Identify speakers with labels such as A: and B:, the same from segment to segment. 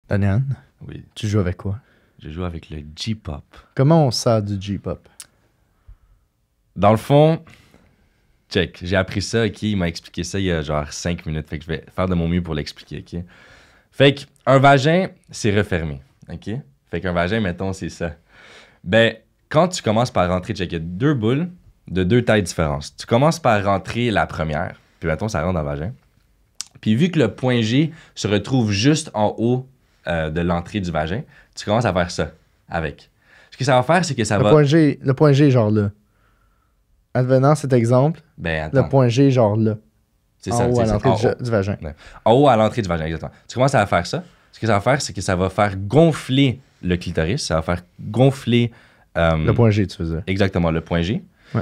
A: Daniel,
B: Oui,
A: tu joues avec quoi?
B: je joue avec le J-pop.
A: Comment on sort du J-pop?
B: Dans le fond, check, j'ai appris ça, OK? Il m'a expliqué ça il y a genre 5 minutes. Fait que je vais faire de mon mieux pour l'expliquer, OK? Fait qu'un vagin, c'est refermé, OK? Fait qu'un vagin, mettons, c'est ça. Ben, quand tu commences par rentrer, check, il y a 2 boules de 2 tailles différentes. Tu commences par rentrer la première, puis mettons, ça rentre dans le vagin. Puis vu que le point G se retrouve juste en haut de l'entrée du vagin, tu commences à faire ça avec. Ce que ça va faire, c'est que ça
A: Le
B: va...
A: point G est genre là. Advenant cet exemple,
B: Ben, attends.
A: le point G est genre là.
B: C'est
A: En
B: ça,
A: haut
B: c'est
A: à
B: ça,
A: l'entrée
B: en haut.
A: du vagin.
B: Ouais. En haut à l'entrée du vagin, exactement. Tu commences à faire ça. Ce que ça va faire, c'est que ça va faire gonfler le clitoris. Ça va faire gonfler...
A: Le point G, tu faisais.
B: Exactement, le point G.
A: Ouais.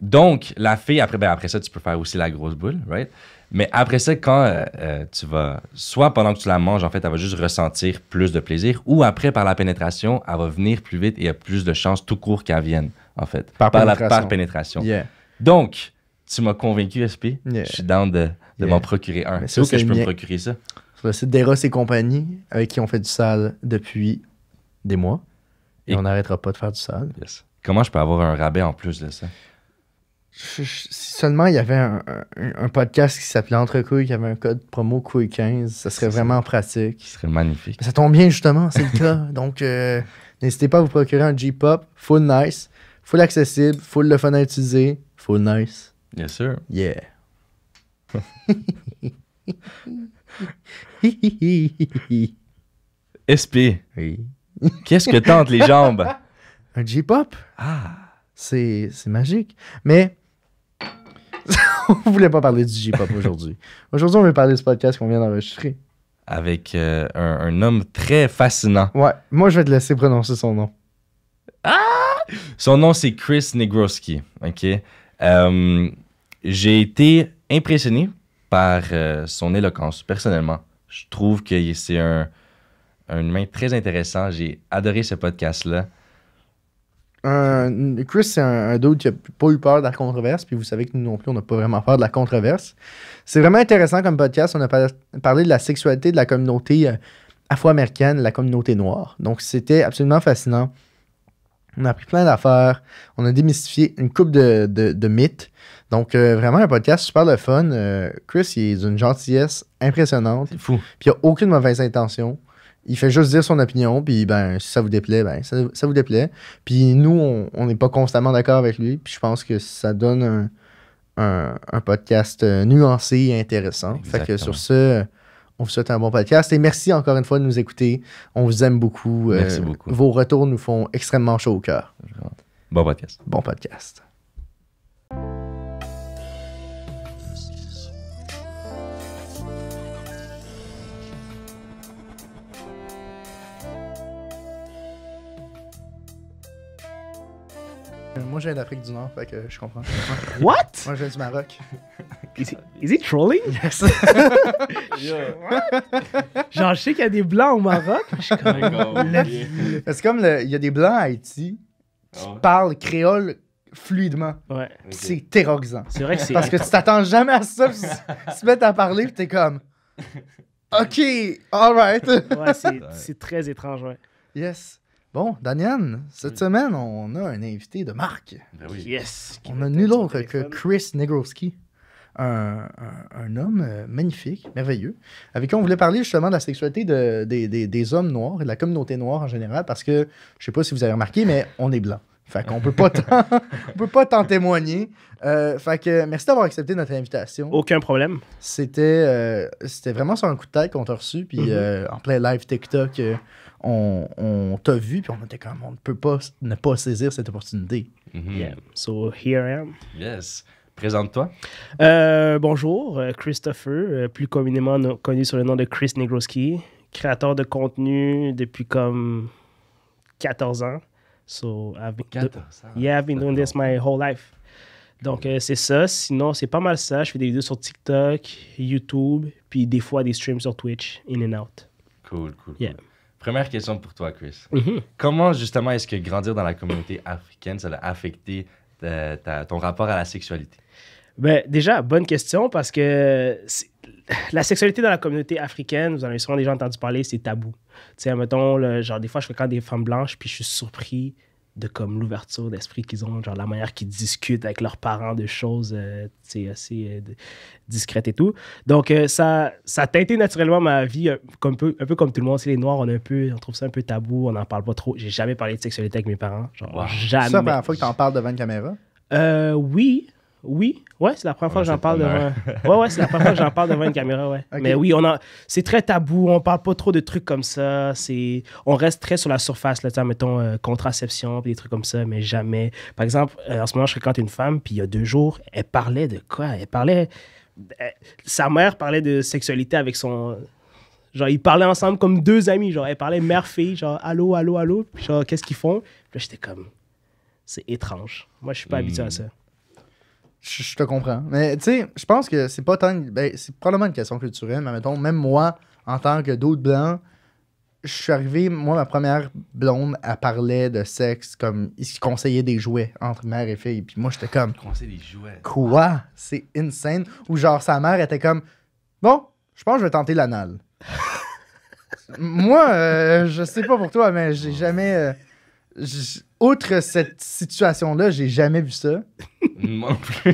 B: Donc, la fille, après ça, tu peux faire aussi la grosse boule, right? Mais après ça, quand tu vas... Soit pendant que tu la manges, en fait, elle va juste ressentir plus de plaisir. Ou après, par la pénétration, elle va venir plus vite et il y a plus de chances tout court qu'elle vienne, en fait.
A: Par
B: Par pénétration.
A: Yeah.
B: Donc, tu m'as convaincu, SP.
A: Yeah.
B: Je suis down de
A: Yeah.
B: m'en procurer un.
A: Mais
B: C'est
A: ça,
B: où que
A: c'est
B: je peux
A: le
B: me
A: mien.
B: procurer ça?
A: Sur le site d'Eros et compagnie, avec qui on fait du sale depuis des mois. Et
B: Et-
A: on n'arrêtera pas de faire du sale.
B: Yes. Comment je peux avoir un rabais en plus de ça?
A: Si seulement il y avait un podcast qui s'appelait Entre couilles, qui avait un code promo couille 15, ça serait
B: C'est ça.
A: vraiment pratique.
B: Ce serait magnifique.
A: Mais ça tombe bien, justement, c'est le cas. Donc, n'hésitez pas à vous procurer un J-pop full nice, full accessible, full le fun à utiliser, full nice.
B: Bien sûr.
A: Yeah.
B: SP,
A: Oui.
B: qu'est-ce que t'as entre les jambes?
A: Un J-pop,
B: Ah!
A: c'est magique. Mais on voulait pas parler du J-pop aujourd'hui. Aujourd'hui, on veut parler du podcast qu'on vient d'enregistrer.
B: Avec un homme très fascinant.
A: Ouais, moi, je vais te laisser prononcer son nom.
B: Son nom, c'est Chris Negroski. OK? J'ai été impressionné par son éloquence, personnellement. Je trouve que c'est un humain très intéressant. J'ai adoré ce podcast-là.
A: Chris, c'est un dude qui a pas eu peur de la controverse, puis vous savez que nous non plus, on n'a pas vraiment peur de la controverse. C'est vraiment intéressant comme podcast. On a parlé de la sexualité de la communauté afro-américaine, la communauté noire. Donc, c'était absolument fascinant. On a appris plein d'affaires. On a démystifié une couple de mythes. Donc, vraiment un podcast super le fun. Chris, il est d'une gentillesse impressionnante.
B: C'est fou.
A: Puis il n'y a aucune mauvaise intention. Il fait juste dire son opinion, puis ben, si ça vous déplaît, ben, ça vous déplaît. Puis nous, on n'est pas constamment d'accord avec lui, puis je pense que ça donne un podcast nuancé et intéressant. Fait que
B: Exactement.
A: sur ce, on vous souhaite un bon podcast. Et merci encore une fois de nous écouter. On vous aime beaucoup.
B: Merci beaucoup.
A: Vos retours nous font extrêmement chaud au cœur.
B: Bon podcast.
A: Bon podcast. Moi, je viens d'Afrique du Nord, fait que je comprends.
C: What?
A: Moi, je viens du Maroc.
C: Is he trolling?
A: Yes.
C: Genre, je sais qu'il y a des blancs au Maroc. Je suis comme...
A: C'est comme, il y a des Blancs à Haïti qui parlent créole fluidement.
C: Ouais.
A: Pis c'est terrorisant.
C: C'est vrai que c'est...
A: Parce que tu t'attends jamais à ça, pis tu te mets à parler, pis t'es comme... OK, alright.
C: Ouais, c'est très étrange, ouais.
A: Yes. Bon, Daniel, cette semaine, on a un invité de marque.
B: Ben oui.
C: Yes.
A: On a nul autre que Chris Negroski. Un homme magnifique, merveilleux, avec qui on voulait parler justement de la sexualité des hommes noirs et de la communauté noire en général, parce que, je sais pas si vous avez remarqué, mais on est blanc. Fait qu'on peut pas on peut pas t'en témoigner. Fait que merci d'avoir accepté notre invitation.
C: Aucun problème.
A: C'était vraiment sur un coup de tête qu'on t'a reçu, puis en plein live TikTok, on t'a vu, puis on était comme, on ne peut pas ne pas saisir cette opportunité.
B: Mhm.
C: Yeah. So, here I am.
B: Yes. Présente-toi.
C: Bonjour, Christopher, plus communément connu sous le nom de Chris Negroski, créateur de contenu depuis comme 14 ans. So, I've been doing this my whole life. Donc, c'est ça. Sinon, c'est pas mal ça. Je fais des vidéos sur TikTok, YouTube, puis des fois des streams sur Twitch, in and out.
B: Cool.
C: Yeah.
B: Première question pour toi, Chris.
C: Mhm.
B: Comment, justement, est-ce que grandir dans la communauté africaine, ça a affecté ton rapport à la sexualité?
C: Ben, déjà, bonne question parce que la sexualité dans la communauté africaine, vous en avez sûrement déjà entendu parler, c'est tabou. Tu sais, mettons, genre, des fois, je fréquente des femmes blanches, puis je suis surpris de comme l'ouverture d'esprit qu'ils ont, genre la manière qu'ils discutent avec leurs parents de choses assez discrètes et tout. Donc, ça a teinté naturellement ma vie, un peu comme tout le monde. Les Noirs, on trouve ça un peu tabou, on n'en parle pas trop. J'ai jamais parlé de sexualité avec mes parents. Genre, jamais.
A: C'est la première fois que tu en parles devant une caméra?
C: Oui. Ouais, c'est la première fois que j'en parle devant. Ouais, c'est la première fois que j'en parle devant une caméra, ouais. Okay. Mais oui, c'est très tabou, on parle pas trop de trucs comme ça, on reste très sur la surface là, mettons contraception puis des trucs comme ça, mais jamais. Par exemple, en ce moment, je fréquente une femme, puis il y a 2 jours, elle parlait de quoi? Sa mère parlait de sexualité avec son genre ils parlaient ensemble comme 2 amis, genre elle parlait mère-fille, genre allô, puis genre qu'est-ce qu'ils font? Puis là, j'étais comme c'est étrange. Moi, je suis pas habitué à ça.
A: Je te comprends. Mais tu sais, je pense que c'est pas tant. Ben, c'est probablement une question culturelle, mais mettons, même moi, en tant que d'autres blancs, je suis arrivé, moi, ma première blonde, elle parlait de sexe comme il se conseillait des jouets entre mère et fille. Puis moi, j'étais comme.
B: Conseiller des jouets.
A: Quoi? C'est insane. Ou genre, sa mère était comme bon, je pense que je vais tenter l'anal. Moi, je sais pas pour toi, mais j'ai jamais. Outre cette situation-là, j'ai jamais vu ça.
B: Moi non plus.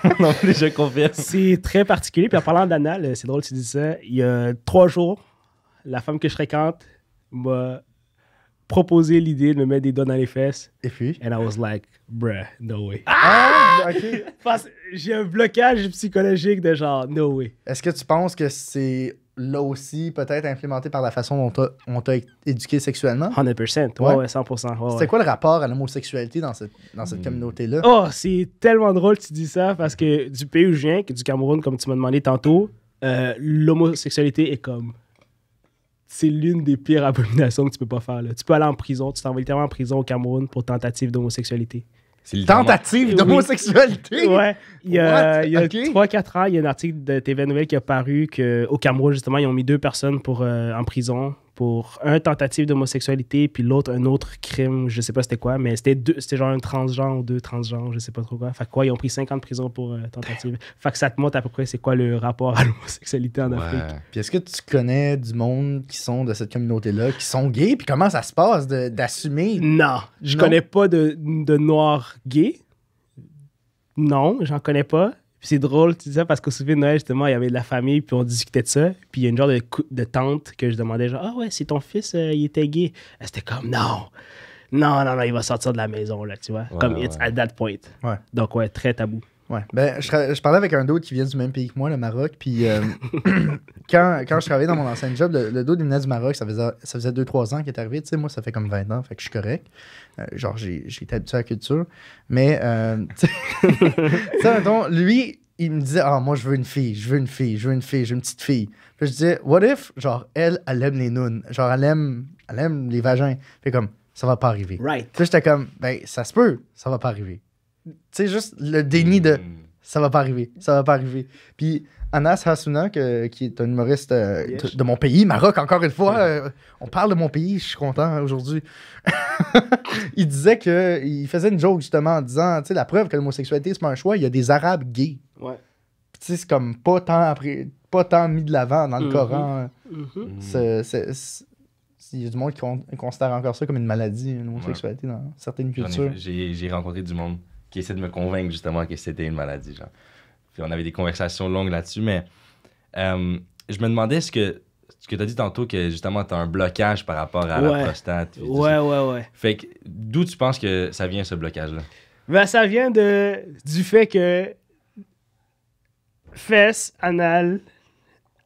B: Moi non plus, je confirme.
C: C'est très particulier. Puis en parlant d'anal, c'est drôle que tu dis ça. Il y a 3 jours, la femme que je fréquente m'a proposé l'idée de me mettre des doigts dans les fesses.
A: Et puis?
C: And I was like, bruh, no way.
A: OK.
C: J'ai un blocage psychologique de genre, no way.
A: Est-ce que tu penses que c'est là aussi peut-être implémenté par la façon dont on t'a éduqué sexuellement?
C: 100%. Ouais, 100%. Ouais,
A: C'était quoi le rapport à l'homosexualité dans cette communauté-là?
C: Oh, c'est tellement drôle que tu dis ça parce que du pays où je viens, du Cameroun, comme tu m'as demandé tantôt, l'homosexualité est comme... C'est l'une des pires abominations que tu peux pas faire. Là. Tu peux aller en prison, tu t'en vas littéralement en prison au Cameroun pour tentative d'homosexualité.
A: Tentative d'homosexualité?
C: Ouais. Il y a
A: Okay.
C: 3-4 ans, il y a un article de TV Nouvelle qui a paru qu'au Cameroun, justement, ils ont mis 2 personnes en prison pour un tentative d'homosexualité, puis l'autre, un autre crime, je sais pas c'était quoi, mais c'était genre un transgenre ou 2 transgenres, je sais pas trop quoi. Fait que quoi, ils ont pris 5 ans de prison pour tentative. Fait que ça te montre à peu près c'est quoi le rapport à l'homosexualité en Afrique.
A: Puis est-ce que tu connais du monde qui sont de cette communauté-là, qui sont gays, puis comment ça se passe d'assumer?
C: Non, je connais pas de noirs gays. Non, j'en connais pas. Puis c'est drôle, tu dis ça, parce qu'au souper de Noël, justement, il y avait de la famille, puis on discutait de ça. Puis il y a une genre de tante que je demandais, genre, ah ouais, c'est ton fils, il était gay. Elle, c'était comme, non, il va sortir de la maison, là, tu vois.
B: Ouais,
C: comme, it's at that point.
A: Ouais.
C: Donc, ouais, très tabou.
A: Ouais. Ben, je parlais avec un dude qui vient du même pays que moi, le Maroc. Puis quand je travaillais dans mon ancien job, le dude il venait du Maroc, ça faisait 2-3 ans qu'il est arrivé. Tu sais, moi, ça fait comme 20 ans, fait que je suis correct. Genre, j'ai été habitué à la culture. Mais, tu sais, mettons, lui, il me disait, moi, je veux une fille, je veux une petite fille. Puis je disais, what if, genre, elle aime les nounes. Genre, elle aime les vagins. Puis comme, ça va pas arriver.
C: Right.
A: Puis j'étais comme, ben, ça se peut, ça va pas arriver. Tu sais, juste le déni de ça va pas arriver. Puis Anas Hassouna, qui est un humoriste de mon pays, Maroc, encore une fois, on parle de mon pays, je suis content aujourd'hui. Il disait qu'il faisait une joke justement en disant, tu sais, la preuve que l'homosexualité, c'est pas un choix, il y a des Arabes gays.
C: Ouais.
A: Puis tu sais, c'est comme pas tant mis de l'avant dans le Coran. Il y a du monde qui considère encore ça comme une maladie, l'homosexualité dans certaines cultures.
B: J'ai rencontré du monde qui essaie de me convaincre justement que c'était une maladie, genre. Puis on avait des conversations longues là-dessus, mais je me demandais ce que tu as dit tantôt, que justement tu as un blocage par rapport à la prostate.
C: Ouais.
B: Fait que d'où tu penses que ça vient, ce blocage-là?
C: Ben, ça vient du fait que fesses, anal,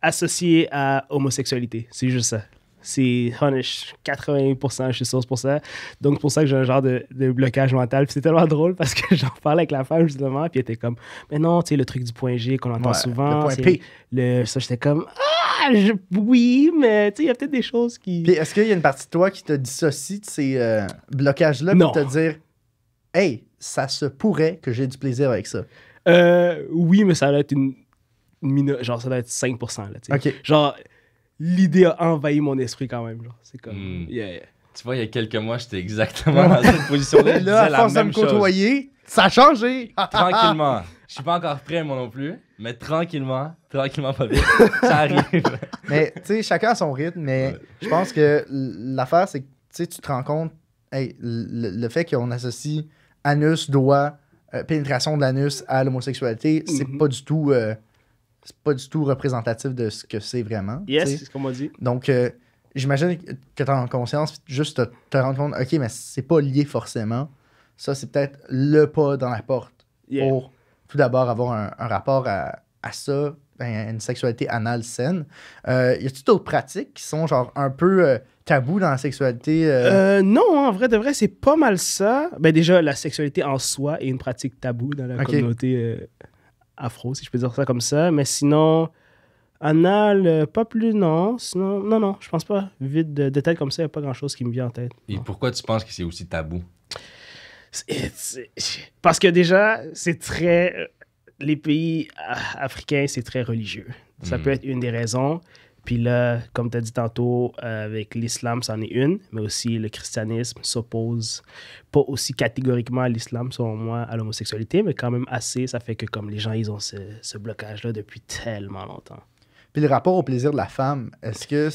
C: associé à homosexualité. C'est juste ça. C'est 80%, je suis sûr pour ça. Donc, c'est pour ça que j'ai un genre de blocage mental. Puis c'est tellement drôle parce que j'en parlais avec la femme, justement, puis elle était comme, mais non, tu sais, le truc du point G qu'on entend souvent.
A: Le point P.
C: Ça, j'étais comme, oui, mais tu sais, il y a peut-être des choses qui...
A: Puis est-ce qu'il y a une partie de toi qui te dissocie de ces blocages-là pour te dire, hey, ça se pourrait que j'ai du plaisir avec ça?
C: Oui, mais ça doit être genre, ça doit être 5%, là, tu sais.
A: OK.
C: Genre... L'idée a envahi mon esprit quand même. Genre. C'est comme.
B: Tu vois, il y a quelques mois, j'étais exactement dans cette position-là.
A: Là, à force de me côtoyer, Ça a changé!
B: Tranquillement. Je suis pas encore prêt, moi non plus. Mais tranquillement pas vite, ça arrive.
A: Mais, tu sais, chacun a son rythme, mais
B: Ouais.
A: je pense que l'affaire, c'est que, tu sais, tu te rends compte, hey, le fait qu'on associe anus, doigt, pénétration de l'anus à l'homosexualité, c'est pas du tout... c'est pas du tout représentatif de ce que c'est vraiment.
C: Yes,
A: tu sais.
C: c'est ce qu'on m'a dit.
A: Donc, j'imagine que tu as en conscience, juste te rendre compte, OK, mais c'est pas lié forcément. Ça, c'est peut-être le pas dans la porte
C: Yeah.
A: pour tout d'abord avoir un rapport à ça, à une sexualité anale saine. Y a-t-il d'autres pratiques qui sont genre un peu tabous dans la sexualité?
C: Non, en vrai, de vrai, c'est pas mal ça. Ben déjà, la sexualité en soi est une pratique taboue dans la
A: Ok.
C: communauté afro, si je peux dire ça comme ça. Mais sinon, anal, pas plus, non. Sinon, non, je pense pas. Vite de tête comme ça, il n'y a pas grand-chose qui me vient en tête.
B: Et pourquoi tu penses que c'est aussi tabou?
C: Parce que déjà, c'est très... Les pays africains, c'est très religieux. Ça peut être une des raisons. Puis là, comme tu as dit tantôt, avec l'islam, c'en est une, mais aussi le christianisme s'oppose pas aussi catégoriquement à l'islam, selon moi, à l'homosexualité, mais quand même assez. Ça fait que comme les gens, ils ont ce blocage-là depuis tellement longtemps.
A: Puis le rapport au plaisir de la femme, est-ce que...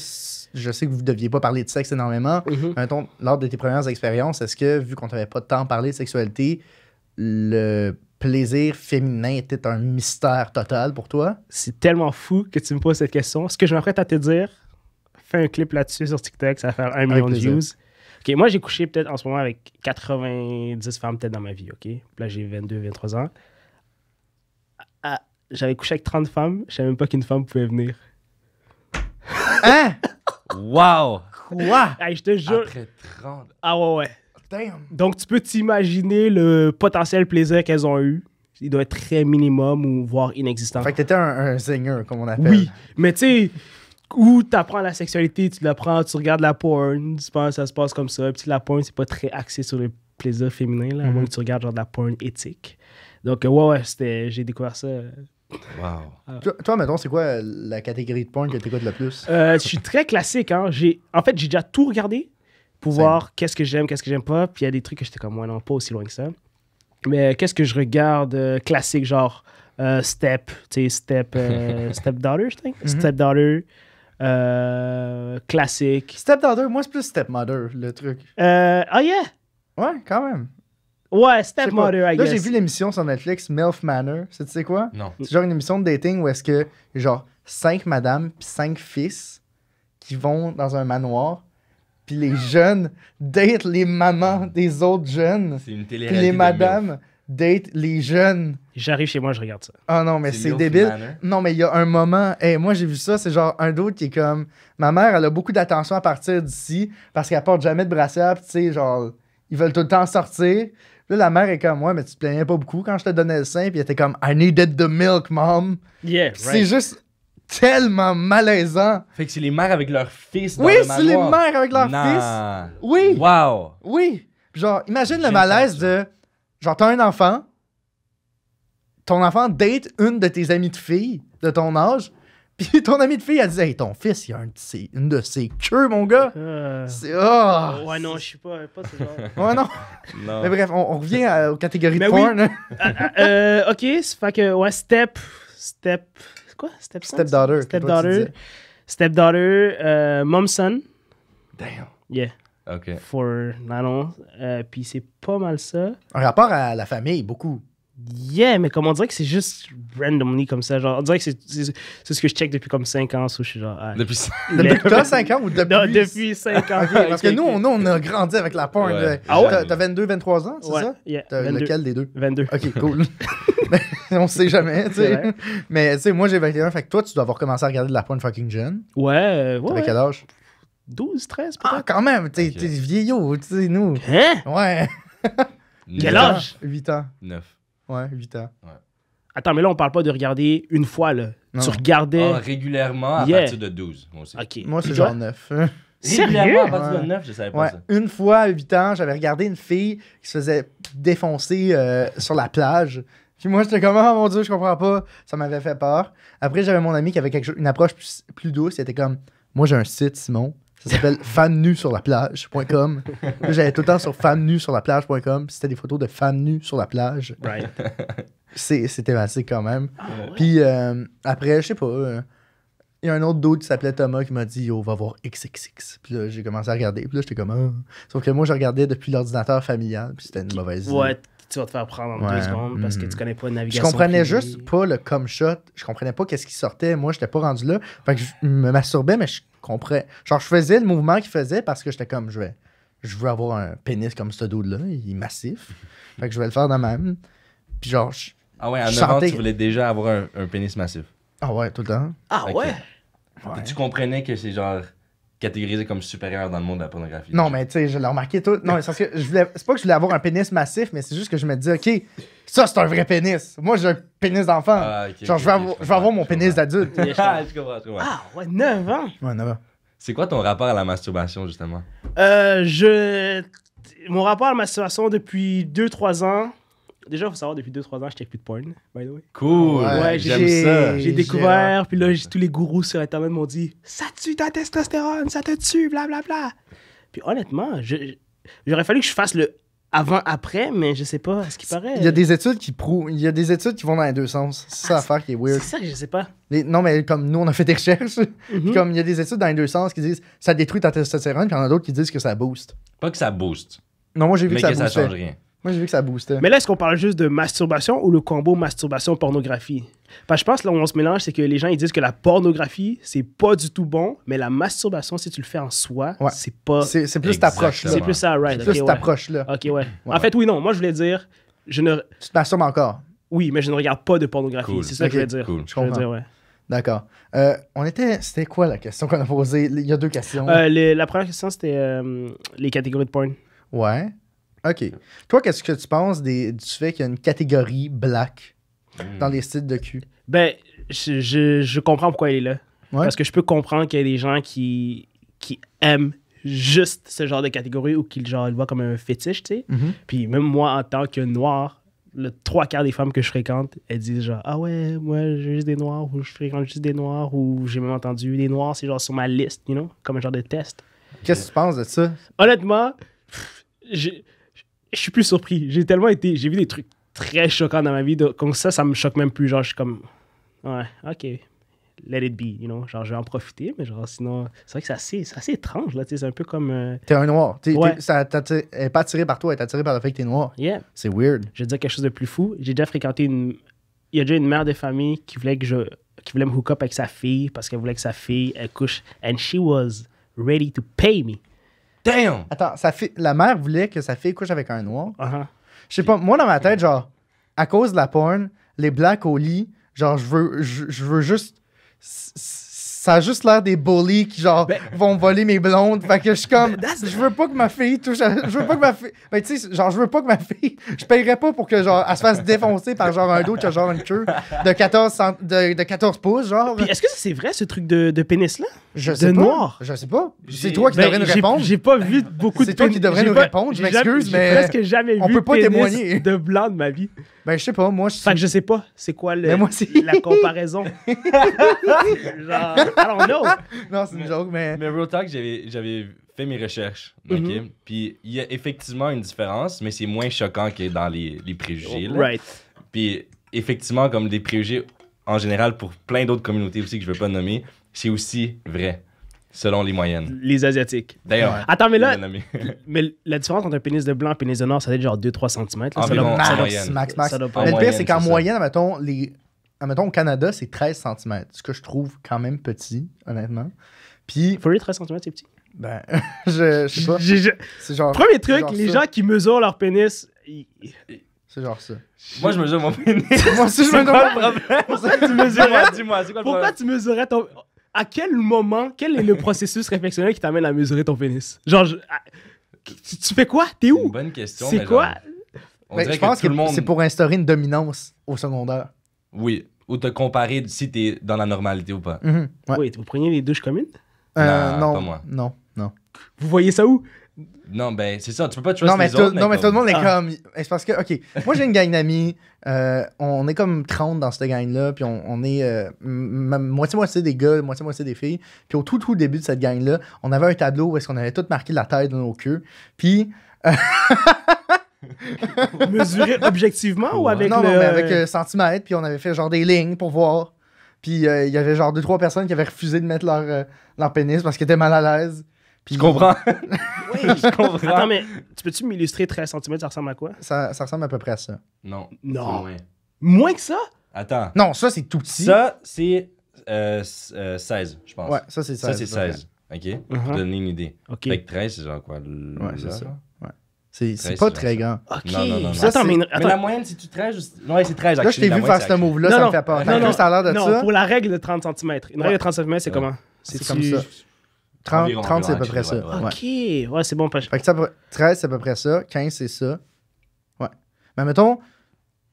A: Je sais que vous ne deviez pas parler de sexe énormément. Mettons, lors de tes premières expériences, est-ce que, vu qu'on t'avait pas de temps à parler de sexualité, le plaisir féminin était un mystère total pour toi?
C: C'est tellement fou que tu me poses cette question. Ce que je m'apprête à te dire, fais un clip là-dessus sur TikTok, ça va faire 1 million de
A: plaisir.
C: views. OK, moi, j'ai couché peut-être en ce moment avec 90 femmes peut-être dans ma vie, OK? Puis là, j'ai 22, 23 ans. J'avais couché avec 30 femmes, je savais même pas qu'une femme pouvait venir.
A: Hein?
B: Wow!
A: Quoi?
C: Hey, je te jure.
B: Après 30...
C: Ah ouais.
A: Damn!
C: Donc, tu peux t'imaginer le potentiel plaisir qu'elles ont eu. Il doit être très minimum ou voire inexistant.
A: Fait que t'étais un zinger, comme on appelle.
C: Oui, mais tu sais, où t'apprends la sexualité, tu l'apprends, tu regardes la porn, tu penses que ça se passe comme ça. Puis la porn, c'est pas très axé sur le plaisir féminin, là, à moins que tu regardes genre de la porn éthique. Donc, ouais, j'ai découvert ça.
B: Wow.
A: Toi, mettons, c'est quoi la catégorie de porn que t'écoutes le plus?
C: Je suis très classique, hein. En fait, j'ai déjà tout regardé pour
A: Same.
C: voir qu'est-ce que j'aime, qu'est-ce que j'aime pas. Puis il y a des trucs que j'étais comme, ouais, non, pas aussi loin que ça. Mais qu'est-ce que je regarde classique, genre Step, tu sais, Stepdaughter, je think. Stepdaughter, classique.
A: Stepdaughter, moi, c'est plus Stepmother, le truc.
C: Ah, yeah!
A: Ouais, quand même.
C: Ouais,
A: Je sais pas.
C: Stepmother, I
A: Là,
C: guess.
A: j'ai vu l'émission sur Netflix, MILF Manor. Tu sais quoi?
B: Non.
A: C'est genre une émission de dating où est-ce que, genre, 5 madames puis 5 fils qui vont dans un manoir, puis les jeunes datent les mamans des autres jeunes,
B: C'est une
A: puis
B: télé-réalité
A: les
B: de
A: madames datent les jeunes.
C: J'arrive chez moi, je regarde ça.
A: Ah non, mais
B: C'est
A: c'est
B: Milf
A: débile.
B: Manor.
A: Non, mais il y a un moment, moi j'ai vu ça, c'est genre un d'autre qui est comme, ma mère, elle a beaucoup d'attention à partir d'ici parce qu'elle porte jamais de brassière, puis tu sais, genre, ils veulent tout le temps sortir. Là, la mère est comme, ouais, mais tu te plaignais pas beaucoup quand je te donnais le sein, puis elle était comme, I needed the milk, mom.
C: Yeah,
A: Puis
C: right.
A: c'est juste tellement malaisant.
B: Fait que c'est les mères avec leurs fils dans
A: Oui,
B: le
A: c'est les
B: manoir.
A: mères avec leurs
B: Nah.
A: fils. Oui.
B: Wow!
A: Oui. Puis genre, imagine le
B: J'aime
A: malaise
B: ça.
A: de, genre, t'as un enfant, ton enfant date une de tes amies de filles de ton âge, puis ton amie de fille, elle dit, hey, ton fils, il a une de ses queues, mon gars. C'est, oh.
C: Ouais, non, je suis pas ce genre.
A: Ouais, non.
B: Non.
A: Mais bref, on revient aux catégories
C: Mais
A: de
C: oui.
A: porn.
C: OK, c'est fait que, ouais, Step. Quoi?
A: Stepdaughter. que toi, tu disais.
C: Stepdaughter, Mom Son.
B: Damn.
C: Yeah,
B: OK.
C: for Nanon. Puis c'est pas mal ça.
A: Un rapport à la famille, beaucoup.
C: Yeah, mais comme on dirait que c'est juste randomly comme ça. Genre, on dirait que c'est ce que je check depuis comme 5 ans. So je suis genre.
B: Depuis ça.
A: Depuis toi, 5 ans ou depuis...
C: Non, depuis 5 ans.
A: Ok, parce que nous, on a grandi avec la porn.
B: Ouais.
A: là.
C: Ah ouais?
A: T'as 22, 23 ans, c'est
C: Ouais,
A: ça?
C: yeah,
A: T'as
C: 22.
A: lequel des deux?
C: 22.
A: Ok, cool. On sait jamais, tu
C: C'est
A: sais.
C: vrai.
A: Mais tu sais, moi j'ai 21, fait que toi, tu dois avoir commencé à regarder de la porn fucking jeune.
C: Ouais,
A: T'avais
C: ouais.
A: quel âge?
C: 12, 13
A: Ah,
C: peut-être.
A: quand même, t'es
B: Ok.
A: vieillot, tu sais, nous.
C: Hein?
A: Ouais.
C: Quel âge?
A: 8 ans.
B: 9.
A: Ouais, 8 ans.
C: Attends, mais là, on parle pas de regarder une fois, là.
A: Non.
C: Tu regardais.
B: Ah, régulièrement à
C: Yeah.
B: partir de 12. Moi aussi.
C: OK.
A: Moi, c'est
C: Puis
A: genre
C: toi?
A: 9.
C: Sérieux?
B: Régulièrement à partir
A: Ouais.
B: de 9, je savais pas
A: Ouais,
B: ça.
A: une fois à 8 ans, j'avais regardé une fille qui se faisait défoncer sur la plage. Puis moi, j'étais comme, oh mon Dieu, je comprends pas. Ça m'avait fait peur. Après, j'avais mon ami qui avait une approche plus douce. Il était comme, moi, j'ai un site, Simon. Ça s'appelle femmenuesurlaplage.com. Là, j'allais tout le temps sur femmenuesurlaplage.com. C'était des photos de femmes nues sur la plage.
C: Right.
A: C'est thématique quand même.
C: Ah, ouais.
A: Puis après, je sais pas, il y a un autre dude qui s'appelait Thomas qui m'a dit Yo, va voir XXX. Puis là, j'ai commencé à regarder. Puis là, j'étais comme Ah. Sauf que moi, je regardais depuis l'ordinateur familial. Puis c'était une mauvaise idée.
C: Ouais, tu vas te faire prendre en
A: Ouais,
C: 2 secondes parce que tu connais pas une
A: Je
C: navigation.
A: comprenais
C: privée.
A: juste pas le cum shot. Je comprenais pas qu'est-ce qui sortait. Moi, j'étais pas rendu là. Fait que je me masturbais, mais je comprenais. Genre, je faisais le mouvement qu'il faisait parce que j'étais comme je veux avoir un pénis comme ce dude-là. Il est massif. Fait que je vais le faire de même. Puis genre,
B: Ah ouais, à
A: Je
B: 9 ans,
A: sentais-
B: tu voulais déjà avoir un pénis massif.
A: ah ouais, tout le temps.
C: Ah
B: Ok.
C: ouais?
A: Ouais.
B: Tu comprenais que c'est genre catégorisé comme supérieur dans le monde de la pornographie.
A: Non, mais tu sais, je l'ai remarqué tout. Non, mais c'est parce que c'est pas que je voulais avoir un pénis massif, mais c'est juste que je me disais, OK, ça, c'est un vrai pénis. Moi, j'ai un pénis d'enfant.
B: Ah, ok,
A: Genre,
B: ok,
A: je vais
B: ok,
A: avoir,
B: je
A: je vais avoir mon
B: comprends,
A: pénis
B: je
A: d'adulte.
B: Ah, je comprends, je comprends.
C: Ah ouais, 9 ans?
A: Ouais, non,
B: C'est quoi ton rapport à la masturbation, justement?
C: Mon rapport à la masturbation depuis 2-3 ans. Déjà, il faut savoir, depuis 2-3 ans, je check plus de porn, by the way.
B: Cool!
A: Ouais,
B: j'aime ça.
C: J'ai
A: J'ai
C: découvert, puis là, tous les gourous sur Internet m'ont dit « Ça tue ta testostérone, ça te tue, blablabla. » Puis honnêtement, j'aurais fallu que je fasse le avant-après, mais je sais pas, ce qui paraît.
A: Il y a des études qui prouvent. Il y a des études qui vont dans les deux sens. C'est ça l'affaire qui est
C: C'est
A: weird.
C: ça que je sais pas.
A: Non, mais comme nous, on a fait des recherches. Puis
C: Mhm.
A: comme il y a des études dans les deux sens qui disent ça détruit ta testostérone, puis il y en a d'autres qui disent que ça booste.
B: Pas que ça booste,
A: Non, moi, j'ai vu
B: mais
A: que ça
B: que ça
A: boostait.
B: change rien.
A: Moi, j'ai vu que ça boostait.
C: Mais là, est-ce qu'on parle juste de masturbation ou le combo masturbation-pornographie? Parce que je pense, là où on se mélange, c'est que les gens, ils disent que la pornographie, c'est pas du tout bon, mais la masturbation, si tu le fais en soi,
A: Ouais.
C: c'est pas...
A: C'est plus cette approche-là.
C: C'est plus ça, right.
A: C'est plus
C: ok,
A: cette
C: ouais.
A: approche-là.
C: Ok, ouais.
A: Ouais.
C: En fait, oui, non. Moi, je voulais dire, je ne...
A: Tu te masturbes encore.
C: Oui, mais je ne regarde pas de pornographie.
B: Cool.
C: C'est ça que
A: Ok,
C: je voulais dire.
B: cool.
A: Je
C: Je voulais
A: comprends.
C: dire, ouais.
A: D'accord. C'était quoi la question qu'on a posée? Il y a deux questions.
C: La première question, c'était les catégories de porn.
A: Ouais. OK. Toi, qu'est-ce que tu penses du fait qu'il y a une catégorie black dans les sites de cul?
C: Ben, je comprends pourquoi elle est là.
A: Ouais.
C: Parce que je peux comprendre qu'il y a des gens qui aiment juste ce genre de catégorie ou qui genre, le voient comme un fétiche, tu sais.
A: Mhm.
C: Puis même moi, en tant que noir, le 3/4 des femmes que je fréquente, elles disent genre « Ah ouais, moi, j'ai juste des noirs » ou « Je fréquente juste des noirs » ou « J'ai même entendu des noirs, c'est genre sur ma liste, you know, comme un genre de test. »
A: Qu'est-ce que tu penses de ça?
C: Honnêtement, je suis plus surpris. J'ai vu des trucs très choquants dans ma vie. Comme ça me choque même plus. Genre, je suis comme, ouais, ok, let it be, you know. Genre, je vais en profiter, mais genre, sinon, c'est vrai que c'est assez étrange, là, tu sais. C'est un peu comme,
A: T'es un noir.
C: Ouais.
A: Elle est pas attirée par toi, elle est attirée par le fait que t'es noir.
C: yeah.
A: C'est weird.
C: Je vais te dire quelque chose de plus fou. J'ai déjà fréquenté il y a déjà une mère de famille qui voulait me hook up avec sa fille parce qu'elle voulait que sa fille, elle couche. And she was ready to pay me.
B: Damn!
A: Attends, la mère voulait que sa fille couche avec un noir.
C: Uh-huh.
A: Je sais pas, moi dans ma tête, genre, à cause de la porn, les blacks au lit, genre, je veux juste. Ça a juste l'air des bullies qui, genre, vont voler mes blondes. Fait que je suis comme. Je veux pas que ma fille touche à. Je veux pas que ma fille. Ben, tu sais, genre, je veux pas que ma fille. Je payerais pas pour que, genre, elle se fasse défoncer par, genre, un dos qui a, genre, une queue de 14 pouces, genre.
C: Puis est-ce que c'est vrai, ce truc de pénis-là?
A: Je sais
C: de
A: pas.
C: noir.
A: Je sais pas. C'est
B: J'ai-
A: toi qui devrais nous répondre.
C: J'ai pas vu beaucoup de
A: C'est toi qui devrais
C: j'ai
A: nous
C: pas-
A: répondre, je
C: j'ai
A: m'excuse,
C: jamais-
A: mais
C: J'ai presque jamais
A: on
C: vu
A: peut pas
C: pénis
A: témoigner.
C: de blanc de ma vie.
A: Ben, je sais pas, moi,
C: Fait que je sais pas, c'est quoi
A: Mais moi aussi.
C: la comparaison. Genre, I don't know.
A: Non, c'est une joke, mais.
B: Mais Real Talk, j'avais fait mes recherches, ok?
C: Mhm.
B: Puis il y a effectivement une différence, mais c'est moins choquant que dans les préjugés. Là.
C: Right.
B: Puis effectivement, comme des préjugés en général pour plein d'autres communautés aussi que je veux pas nommer, c'est aussi vrai, selon les moyennes.
C: Les Asiatiques.
B: D'ailleurs,
A: Ouais.
C: Attends, mais
B: je vais
C: là,
B: le nommer.
C: mais la différence entre un pénis de blanc et un pénis de noir, ça doit être genre 2-3 cm.
B: Environ,
A: Max,
B: en moyenne.
A: max.
C: Ça doit pas
B: En
A: Mais le pire,
B: moyenne,
A: c'est qu'en
B: c'est ça.
A: moyenne, admettons, au Canada, c'est 13 cm. Ce que je trouve quand même petit, honnêtement. Puis,
C: For real, 13 cm, c'est petit.
A: ben, je sais pas. C'est genre.
C: Premier
A: c'est
C: truc,
A: genre
C: les
A: ça.
C: gens qui mesurent leur pénis.
A: C'est genre ça.
B: Moi, je mesure mon pénis.
A: Moi aussi, je
C: C'est
A: me
C: quoi le
A: demande.
C: problème? Pourquoi tu mesurais?
B: Dis-moi, c'est quoi le
C: Pourquoi
B: problème?
C: tu mesurais ton. À quel moment, quel est le processus réflexionnaire qui t'amène à mesurer ton pénis? Genre, tu fais quoi? T'es
B: C'est une
C: où?
B: bonne question.
C: C'est
B: mais
C: quoi?
B: genre, on
A: Ben,
B: dirait
A: je pense
B: que tout le monde...
A: c'est pour instaurer une dominance au secondaire.
B: Oui, ou te comparer si t'es dans la normalité ou pas.
A: Mhm, ouais.
C: Oui, vous preniez les douches communes?
B: Non,
A: non,
B: pas moi.
A: non, non.
C: Vous voyez ça où?
B: Non, ben, c'est ça, tu peux pas trust
A: Non, mais,
B: les autres.
A: non, mais tout le monde est
C: Ah.
A: comme. C'est parce que, OK, moi j'ai une gang d'amis. On est comme 30 dans cette gang-là. Puis on est moitié-moitié des gars, moitié-moitié des filles. Puis au tout début de cette gang-là, on avait un tableau où est-ce qu'on avait tout marqué la taille de nos queues. Puis.
C: Mesurer objectivement ou avec
A: non,
C: le...
A: non, mais avec centimètres. Puis on avait fait genre des lignes pour voir. Puis il y avait genre 2-3 personnes qui avaient refusé de mettre leur pénis parce qu'ils étaient mal à l'aise. Puis
B: Je comprends.
C: Oui,
B: Je comprends.
C: Attends, mais tu peux-tu m'illustrer 13 cm, ça ressemble à quoi?
A: Ça ressemble à peu près à ça.
B: Non.
C: Non.
B: c'est moins.
C: Moins que ça?
B: Attends.
A: Non, ça c'est tout petit.
B: Ça, c'est 16, je pense.
A: Ouais, ça c'est 16.
B: Ça, c'est 16. OK? Pour
C: Uh-huh.
B: te donner une idée.
C: OK.
B: Fait que 13, c'est genre quoi?
A: Ouais, c'est
B: là,
A: ça.
B: genre?
A: C'est
B: 13,
A: pas
B: c'est
A: très grand.
C: OK.
B: Non.
A: Ça,
C: Attends,
A: c'est-
C: mais...
B: Mais la moyenne, c'est-tu 13 ou... Ouais, c'est 13.
A: Là, je t'ai vu faire ce move-là, ça me fait peur.
C: Non, non,
A: ça a l'air de
C: non,
A: ça.
C: pour la règle de 30 cm. Une règle de 30 cm, c'est
B: Ouais.
C: comment?
A: C'est comme ça. 30,
B: Environ,
A: 30 c'est à peu
B: environ,
A: près ça.
B: ouais.
A: Ouais.
C: OK. Ouais, c'est bon. Pas...
A: Fait que ça, 13, c'est à peu près ça. 15, c'est ça. Ouais. Mais mettons,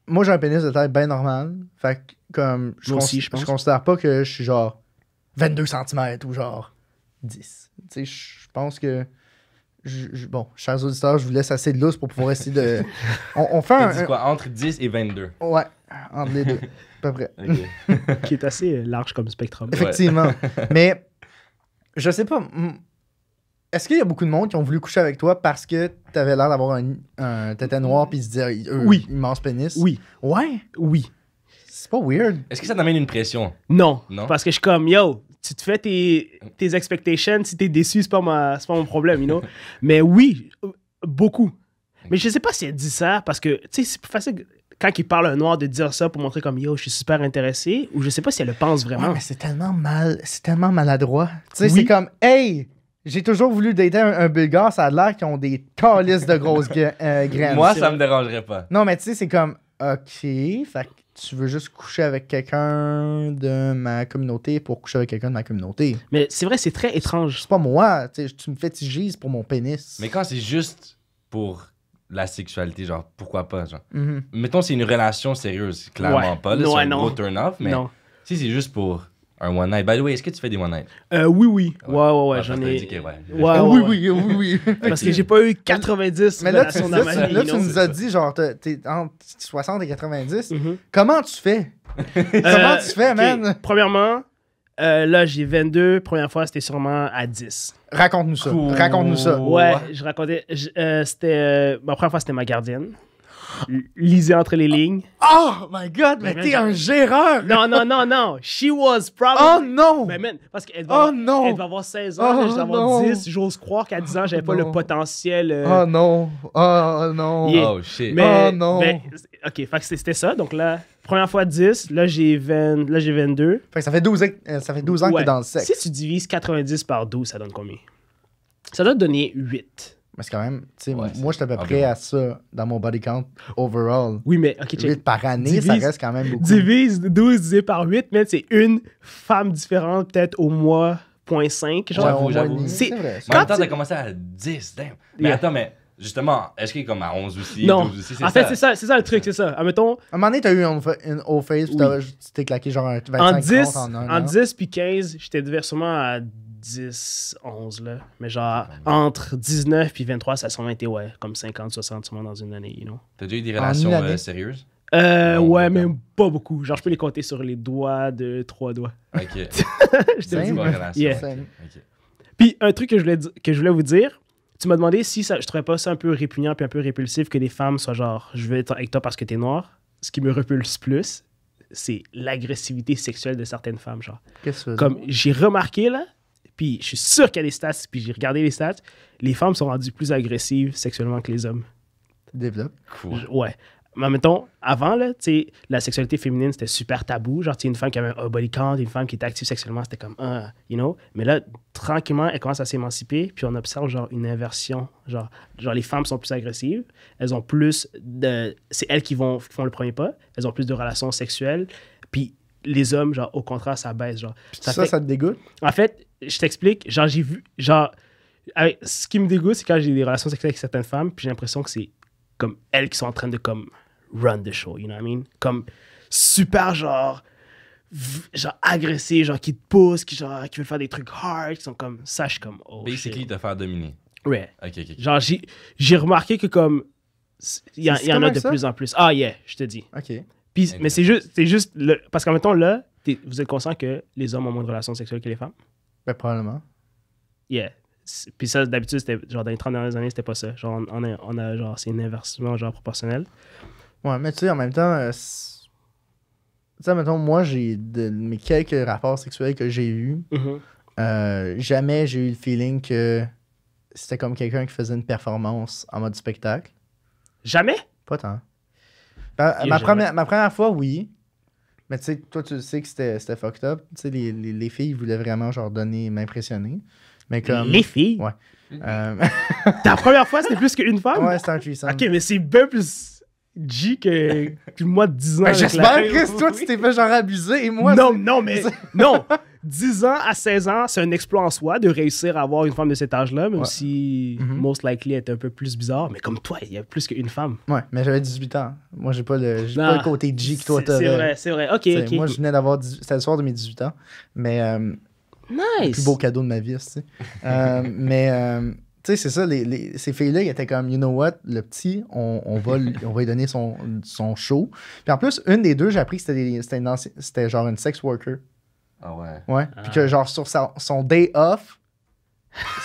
A: moi, j'ai un pénis de taille bien normale. Fait que, comme,
C: Moi aussi, je pense.
A: je considère pas que je suis genre 22 cm ou genre 10. Tu sais, je pense que. Bon, chers auditeurs, je vous laisse assez de lousse pour pouvoir essayer de. On fait
B: T'as dit
A: un.
B: quoi? Entre 10 et 22.
A: Ouais, entre les deux. À peu près.
B: OK.
C: Qui est assez large comme spectrum.
A: Effectivement. Mais, je sais pas. Est-ce qu'il y a beaucoup de monde qui ont voulu coucher avec toi parce que t'avais l'air d'avoir un tétin noir puis ils se disaient
C: Oui.
A: immense pénis?
C: Oui.
A: Ouais?
C: Oui.
A: C'est pas weird.
B: Est-ce que ça t'amène une pression?
C: Non.
B: Non?
C: Parce que je suis comme, yo, tu te fais tes expectations, si t'es déçu, c'est pas mon problème, you know? Mais oui, beaucoup. Mais je sais pas si elle dit ça, parce que, tu sais, c'est plus facile quand il parle un noir de dire ça pour montrer comme, yo, je suis super intéressé, ou je sais pas si elle le pense
A: Ouais,
C: vraiment.
A: mais c'est tellement maladroit. Tu sais,
C: Oui.
A: c'est comme, hey, j'ai toujours voulu dater un Bulgare, ça a l'air qu'ils ont des calices de grosses graines.
B: Moi, ça me dérangerait pas.
A: Non, mais tu sais, c'est comme, ok, fait que tu veux juste coucher avec quelqu'un de ma communauté pour coucher avec quelqu'un de ma communauté.
C: Mais c'est vrai, c'est très étrange.
A: C'est pas moi, tu sais, tu me fétichises pour mon pénis.
B: Mais quand c'est juste pour la sexualité, genre, pourquoi pas, genre?
A: Mhm.
B: Mettons, c'est une relation sérieuse. Clairement
C: Ouais.
B: pas, là,
C: Ouais,
B: c'est un
C: non.
B: gros turn-off, mais
C: Non.
B: si c'est juste pour un one night. By the way, est-ce que tu fais des one night?
C: Oui. Ouais,
B: Ah,
C: j'en
B: t'as
C: ai.
B: dit que ouais.
C: Ouais,
A: oui,
C: ouais.
A: oui.
C: Parce que j'ai pas eu 90
A: Mais là,
C: relations dans ma vie.
A: là,
C: you
A: tu
C: know?
A: nous as dit, genre, t'es entre 60 et 90.
C: Mhm.
A: Comment tu fais? Comment tu fais,
C: ok.
A: man?
C: Premièrement, là, j'ai 22. Première fois, c'était sûrement à 10.
A: Raconte-nous ça.
B: Cool.
A: Raconte-nous ça.
C: Ouais, je racontais. Ma première fois, c'était ma gardienne. Lisez entre les lignes.
A: Oh my god, mais
C: Mais
A: t'es
C: man,
A: un géreur!
C: Non. She was
A: Oh
C: probably.
A: non!
C: Mais man, parce qu'elle va,
A: Oh non!
C: elle va avoir 16 ans,
A: Oh
C: là, je vais avoir
A: non!
C: 10. J'ose croire qu'à 10 ans, j'avais pas
A: Non.
C: le potentiel.
A: Oh non! Oh non!
C: Yeah.
B: Oh shit.
C: Mais,
A: Oh non!
C: ok, fait que c'était ça. Donc là, première fois 10. Là, j'ai 22.
A: Fait que ça fait 12 ans, que
C: Ouais.
A: t'es dans le sexe.
C: Si tu divises 90 par 12, ça donne combien? Ça doit te donner 8.
A: Mais c'est quand même, tu sais,
B: Ouais,
A: moi, j'étais à peu
B: c'est
A: près
B: environ.
A: à ça dans mon body count overall.
C: Oui, mais ok, check.
A: 8 par année,
C: Divise-
A: ça reste quand même beaucoup.
C: Divise 12 divisé par 8, mais c'est une femme différente, peut-être au mois, 0.5. Genre,
A: Ouais,
B: J'avoue,
A: au
B: j'avoue.
A: moins demi,
C: C'est-
A: C'est vrai.
B: Mais en
C: quand
B: même temps,
C: tu-
B: t'as commencé à 10, damn. Mais
C: Yeah.
B: attends, mais justement, est-ce qu'il est comme à 11 aussi,
C: non.
B: 12 aussi?
C: En fait, c'est ça le truc, c'est ça. Admettons,
A: À un moment donné, t'as eu une O-face, puis tu t'es claqué genre un 25
C: en 10,
A: comptes en un
C: en
A: an.
C: 10 puis 15, j'étais sûrement à 10, 11, là. Mais genre, entre 19 puis 23, ça a sûrement été, ouais, comme 50, 60, sûrement dans une année, you know.
B: T'as déjà eu des
A: En
B: relations
A: une année?
B: sérieuses?
C: Ouais,
B: Non,
C: mais
B: non.
C: pas beaucoup. Genre, je peux les compter sur les doigts de 3 doigts.
B: Ok.
C: Je te
A: Simple.
C: dis.
B: Pas de relation.
C: Yeah.
A: C'est-
B: Ok.
C: Puis, un truc que je voulais vous dire, tu m'as demandé si je trouvais pas ça un peu répugnant puis un peu répulsif que les femmes soient genre, je veux être avec toi parce que t'es noir. Ce qui me repulse plus, c'est l'agressivité sexuelle de certaines femmes, genre.
A: Qu'est-ce que tu veux
C: Comme j'ai remarqué, là, puis je suis sûr qu'il y a des stats, puis j'ai regardé les stats, les femmes sont rendues plus agressives sexuellement que les hommes.
A: dire? Développe.
B: Cool.
C: Ouais. Mais mettons, avant, là, tu sais, la sexualité féminine, c'était super tabou. Genre, tu sais, une femme qui avait un body count, une femme qui était active sexuellement, c'était comme, you know. Mais là, tranquillement, elle commence à s'émanciper, puis on observe, genre, une inversion. Genre les femmes sont plus agressives, elles ont plus de... C'est elles qui font le premier pas, elles ont plus de relations sexuelles, puis les hommes, genre, au contraire, ça baisse, genre.
A: Ça,
C: fait-
A: ça te dégoûte?
C: En fait, je t'explique, genre, j'ai vu, genre, ce qui me dégoûte, c'est quand j'ai des relations sexuelles avec certaines femmes, puis j'ai l'impression que c'est comme elles qui sont en train de, comme, run the show, you know what I mean? Comme, super, genre agressées, genre, qui te poussent, qui veulent faire des trucs hard, qui sont comme, ça, je suis comme, oh,
B: Basically,
C: shit.
B: te faire dominer.
C: Ouais.
B: Ok.
C: Genre, j'ai remarqué que comme. Il y
A: C'est
C: en
A: comme
C: a de
A: ça?
C: plus en plus. Ah, yeah, je te dis.
A: OK.
C: Puis, mais c'est juste parce qu'en même temps, là, vous êtes conscient que les hommes ont moins de relations sexuelles que les femmes?
A: Ben, probablement.
C: Yeah. Puis ça, d'habitude, c'était genre dans les 30 dernières années, c'était pas ça. Genre, on a genre, c'est une inversement genre proportionnel.
A: Ouais, mais tu sais, en même temps, tu sais, mettons, moi, de mes quelques rapports sexuels que j'ai eus, jamais j'ai eu le feeling que c'était comme quelqu'un qui faisait une performance en mode spectacle.
C: Jamais?
A: Pas tant. Ben,
C: Yeah,
A: ma première fois, oui. Mais tu sais, toi, tu sais que c'était fucked up. Tu sais, les filles voulaient vraiment, genre, m'impressionner. Mais comme...
C: Les filles?
A: Ouais.
C: Ta première fois, c'était plus qu'une femme?
A: Ouais, c'était un threesome.
C: Ok, mais c'est bien plus G que moi de 10 ans.
A: Ben,
C: avec
A: j'espère
C: la-
A: que toi, tu t'es fait genre abuser. Et moi,
C: Non,
A: c'est-
C: non, mais non! 10 ans à 16 ans, c'est un exploit en soi de réussir à avoir une femme de cet âge-là, même
A: Ouais.
C: si
A: Mhm.
C: most likely est un peu plus bizarre. Mais comme toi, il y a plus qu'une femme.
A: Ouais, mais j'avais 18 ans. Moi, j'ai pas le côté G que toi,
C: C'est
A: t'aurais.
C: c'est vrai. Ok,
A: T'sais,
C: ok.
A: Moi, je venais d'avoir... C'était le soir de mes 18 ans. Mais le
C: Nice!
A: plus beau cadeau de ma vie, tu sais. Tu sais, c'est ça, ces filles-là, ils étaient comme, you know what, le petit, on va lui donner son show. Puis en plus, une des deux, j'ai appris que c'était genre une sex worker.
B: Ah ouais.
A: Ouais. Puis que genre, sur son day off,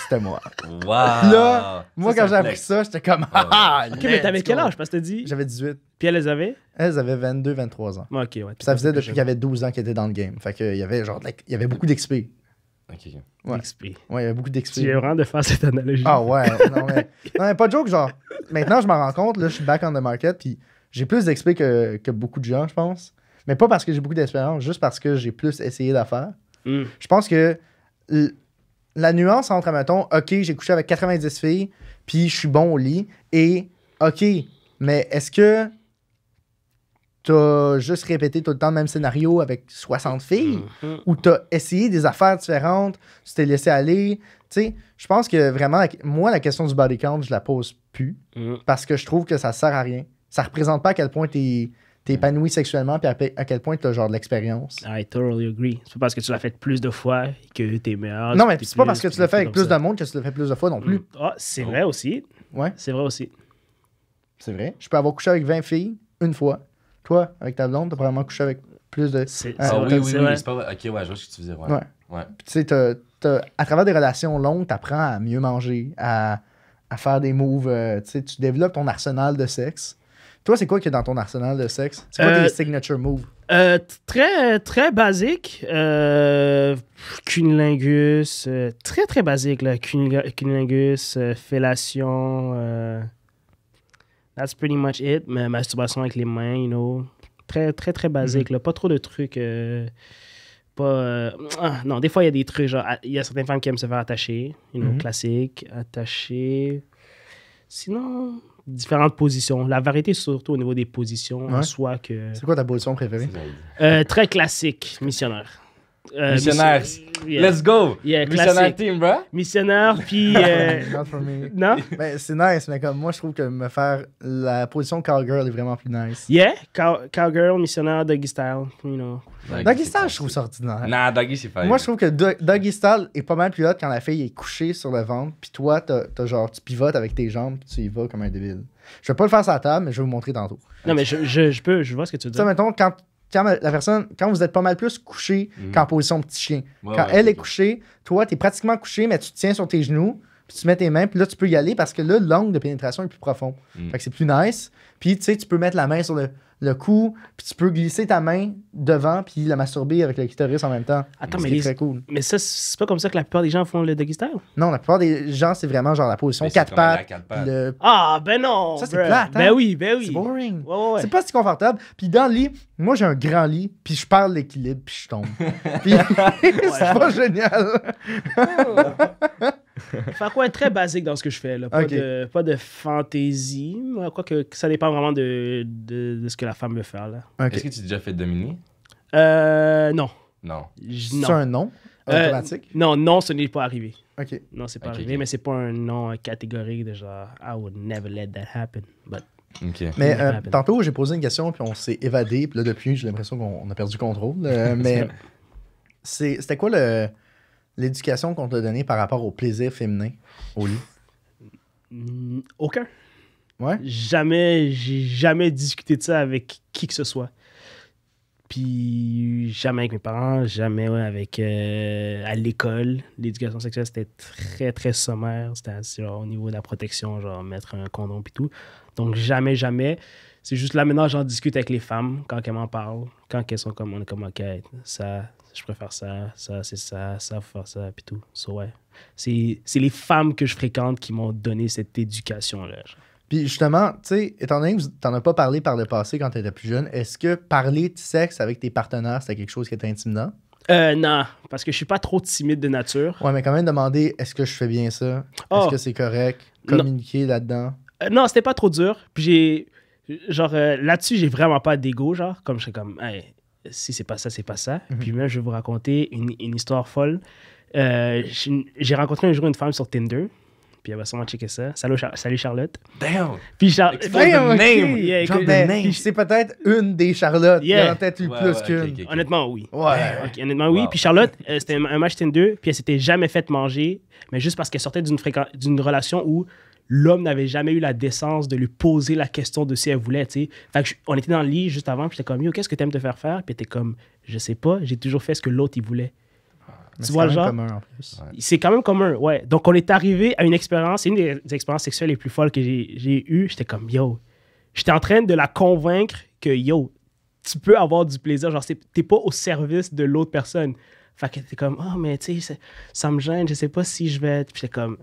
A: c'était moi.
B: Wow.
A: Là, moi,
B: Ça,
A: quand
B: c'est
A: j'ai
B: un
A: appris
B: flex.
A: ça, j'étais comme, ah,
C: Ok, mais t'avais quel âge? Parce que t'as dit.
A: J'avais 18.
C: Puis elles avaient?
A: Elles avaient 22, 23 ans.
C: Ouais, ok, ouais.
A: Puis ça faisait depuis qu'il y avait 12 ans qu'ils étaient dans le game. Fait qu'il y avait genre, il y avait beaucoup d'XP.
B: Ok.
A: Ouais.
C: XP.
A: Ouais, il y avait beaucoup d'XP.
C: Tu es vraiment de faire cette analogie.
A: Ah ouais, non mais pas de joke, genre, maintenant je m'en rends compte, là, je suis back on the market, puis j'ai plus d'XP que beaucoup de gens, je pense. Mais pas parce que j'ai beaucoup d'expérience, juste parce que j'ai plus essayé d'affaires.
C: Mm.
A: Je pense que la nuance entre, mettons, OK, j'ai couché avec 90 filles, puis je suis bon au lit, et OK, mais est-ce que t'as juste répété tout le temps le même scénario avec 60 filles?
C: Mhm.
A: Ou t'as essayé des affaires différentes, tu t'es laissé aller? Tu sais, je pense que vraiment, moi, la question du body count, je la pose plus,
C: Mm.
A: parce que je trouve que ça sert à rien. Ça représente pas à quel point t'es épanoui sexuellement, puis à quel point t'as genre de l'expérience.
C: I totally agree. C'est pas parce que tu l'as fait plus de fois que t'es meilleur.
A: Non, mais
C: t'es
A: c'est pas
C: plus,
A: parce que
C: puis
A: tu le
C: des
A: fais avec
C: trucs
A: plus
C: comme
A: de
C: ça.
A: monde que tu le fais plus de fois non plus.
C: Ah, c'est vrai aussi.
A: Ouais,
C: C'est vrai aussi.
A: c'est vrai. Je peux avoir couché avec 20 filles une fois. Toi, avec ta blonde, t'as probablement couché avec plus de...
C: C'est
A: Ah,
B: Ah
C: vrai,
B: oui, oui,
C: c'est
B: oui.
C: vrai.
B: C'est pas... Ok, ouais, je vois ce que tu veux dire. Ouais.
A: Ouais.
B: Ouais.
A: Puis tu sais, à travers des relations longues, t'apprends à mieux manger, à faire des moves. Tu sais, tu développes ton arsenal de sexe. Toi, c'est quoi qu'il y a dans ton arsenal de sexe? C'est quoi tes signature moves?
C: Très, très basique. Cunilingus. Très, très basique. Là. Cunilingus, fellation. That's pretty much it. Mais masturbation avec les mains, you know. Très, très, très basique. Là. Pas trop de trucs. Non, des fois, il y a des trucs. Genre, il y a certaines femmes qui aiment se faire attacher. You know, classique. Attacher. Sinon, différentes positions. La variété, surtout au niveau des positions en
A: Ouais.
C: soi. Que...
A: C'est quoi ta position préférée?
C: Très classique, missionnaire.
B: Missionnaire.
C: Yeah.
B: Let's go!
C: Yeah,
B: Missionnaire
C: classique.
B: team, bro!
C: Missionnaire, puis...
A: Not for me.
C: non?
A: Ben, c'est nice, mais comme moi, je trouve que me faire la position cowgirl est vraiment plus nice.
C: Yeah, cowgirl, missionnaire, doggy style, you know.
A: Doggy style, je trouve ça ordinaire.
B: Nah, Doggy, c'est pas.
A: Moi, je trouve que Doggy style est pas mal plus hot quand la fille est couchée sur le ventre, puis toi, t'as genre, tu pivotes avec tes jambes, puis tu y vas comme un débile. Je vais pas le faire sur la table, mais je vais vous montrer tantôt.
C: Non, mais je vois ce que tu veux
A: Tu sais,
C: dire.
A: mettons, quand vous êtes pas mal plus couché qu'en position petit chien.
B: Ouais,
A: Quand
B: ouais,
A: elle est
B: ok.
A: couchée, toi, t'es pratiquement couché, mais tu te tiens sur tes genoux, puis tu mets tes mains, puis là, tu peux y aller parce que là, l'angle de pénétration est plus profond. Fait que c'est plus nice. Puis, tu sais, tu peux mettre la main sur le cou, puis tu peux glisser ta main devant, puis la masturber avec le clitoris en même temps.
C: Attends,
A: Ce
C: mais
A: qui est
C: les-
A: très cool.
C: Mais ça, c'est pas comme ça que la plupart des gens font le doggy style?
A: Non, la plupart des gens, c'est vraiment genre la position
B: Mais c'est
A: 4
B: comme aller à
A: pattes.
B: quatre
A: puis
B: pattes.
A: le...
C: Ah, ben non!
A: Ça, c'est
C: bruh.
A: plate, hein?
C: Ben oui, ben oui.
A: C'est boring.
C: Ouais.
A: C'est pas si confortable. Puis dans le lit, moi j'ai un grand lit, puis je perds l'équilibre, puis je tombe. Puis c'est pas génial.
C: Fait quoi, très basique dans ce que je fais, là.
A: Ok.
C: Pas de fantaisie. Quoique, ça dépend vraiment de ce que la femme veut faire, là.
B: Est-ce que tu t'es déjà fait dominer?
C: Non.
B: Non.
A: C'est
C: Non.
A: un nom automatique.
C: Non, ce n'est pas arrivé.
A: Ok.
C: Non, c'est pas
B: Ok,
C: arrivé,
B: ok.
C: mais c'est pas un nom catégorique de genre I would never let that happen. But
B: Ok.
A: Mais
C: Ça m'appelle.
A: tantôt, j'ai posé une question, puis on s'est évadé, puis là, depuis, j'ai l'impression qu'on a perdu contrôle. Mais c'était quoi l'éducation qu'on t'a donnée par rapport au plaisir féminin au lit?
C: Aucun.
A: Ouais?
C: J'ai jamais discuté de ça avec qui que ce soit. Puis jamais avec mes parents, jamais avec à l'école. L'éducation sexuelle, c'était très, très sommaire. C'était genre, au niveau de la protection, genre mettre un condom et tout. Donc jamais, jamais. C'est juste là, maintenant, j'en discute avec les femmes quand elles m'en parlent. Quand elles sont comme, on est comme, OK, ça, je préfère ça, c'est ça, faut faire ça, puis tout. So, ouais. C'est les femmes que je fréquente qui m'ont donné cette éducation-là. Genre.
A: Puis justement, tu sais, étant donné que t'en as pas parlé par le passé quand t'étais plus jeune, est-ce que parler de sexe avec tes partenaires, c'était quelque chose qui était intimidant?
C: Non, parce que je suis pas trop timide de nature.
A: Ouais, mais quand même demander, est-ce que je fais bien ça?
C: Oh.
A: Est-ce que c'est correct? Communiquer là-dedans?
C: Non, c'était pas trop dur. Puis là-dessus, j'ai vraiment pas d'ego, genre. Comme je suis comme, hey, si c'est pas ça, c'est pas ça. Puis même, je vais vous raconter une histoire folle. J'ai rencontré un jour une femme sur Tinder. Puis elle va sûrement checker ça. Salut Charlotte.
B: Damn!
C: Puis
B: Expose the name!
C: Yeah,
B: Drop
C: écoute,
B: the name!
C: puis-
A: C'est peut-être une des Charlottes. Il y en a peut-être eu
B: Ouais,
A: plus
B: ouais,
A: qu'une.
B: ok, ok.
C: Honnêtement, oui.
A: Ouais.
C: Ok, honnêtement, oui.
B: Wow.
C: Puis Charlotte, c'était un match Tinder, puis elle s'était jamais fait manger, mais juste parce qu'elle sortait d'une relation où l'homme n'avait jamais eu la décence de lui poser la question de si elle voulait, tu sais. Fait que on était dans le lit juste avant, puis j'étais comme, yo, qu'est-ce que t'aimes te faire faire? Puis elle était comme, je sais pas, j'ai toujours fait ce que l'autre, il voulait.
A: Mais
C: Tu
A: c'est
C: vois
A: quand
C: le
A: même
C: genre?
A: commun en plus.
B: Ouais.
C: C'est quand même commun, ouais. Donc, on est arrivé à une expérience, c'est une des expériences sexuelles les plus folles que j'ai eues. J'étais comme, yo, j'étais en train de la convaincre que, yo, tu peux avoir du plaisir. Genre, t'es pas au service de l'autre personne. Fait que t'es comme, oh, mais tu sais, ça me gêne, je sais pas si je vais. Puis j'étais comme,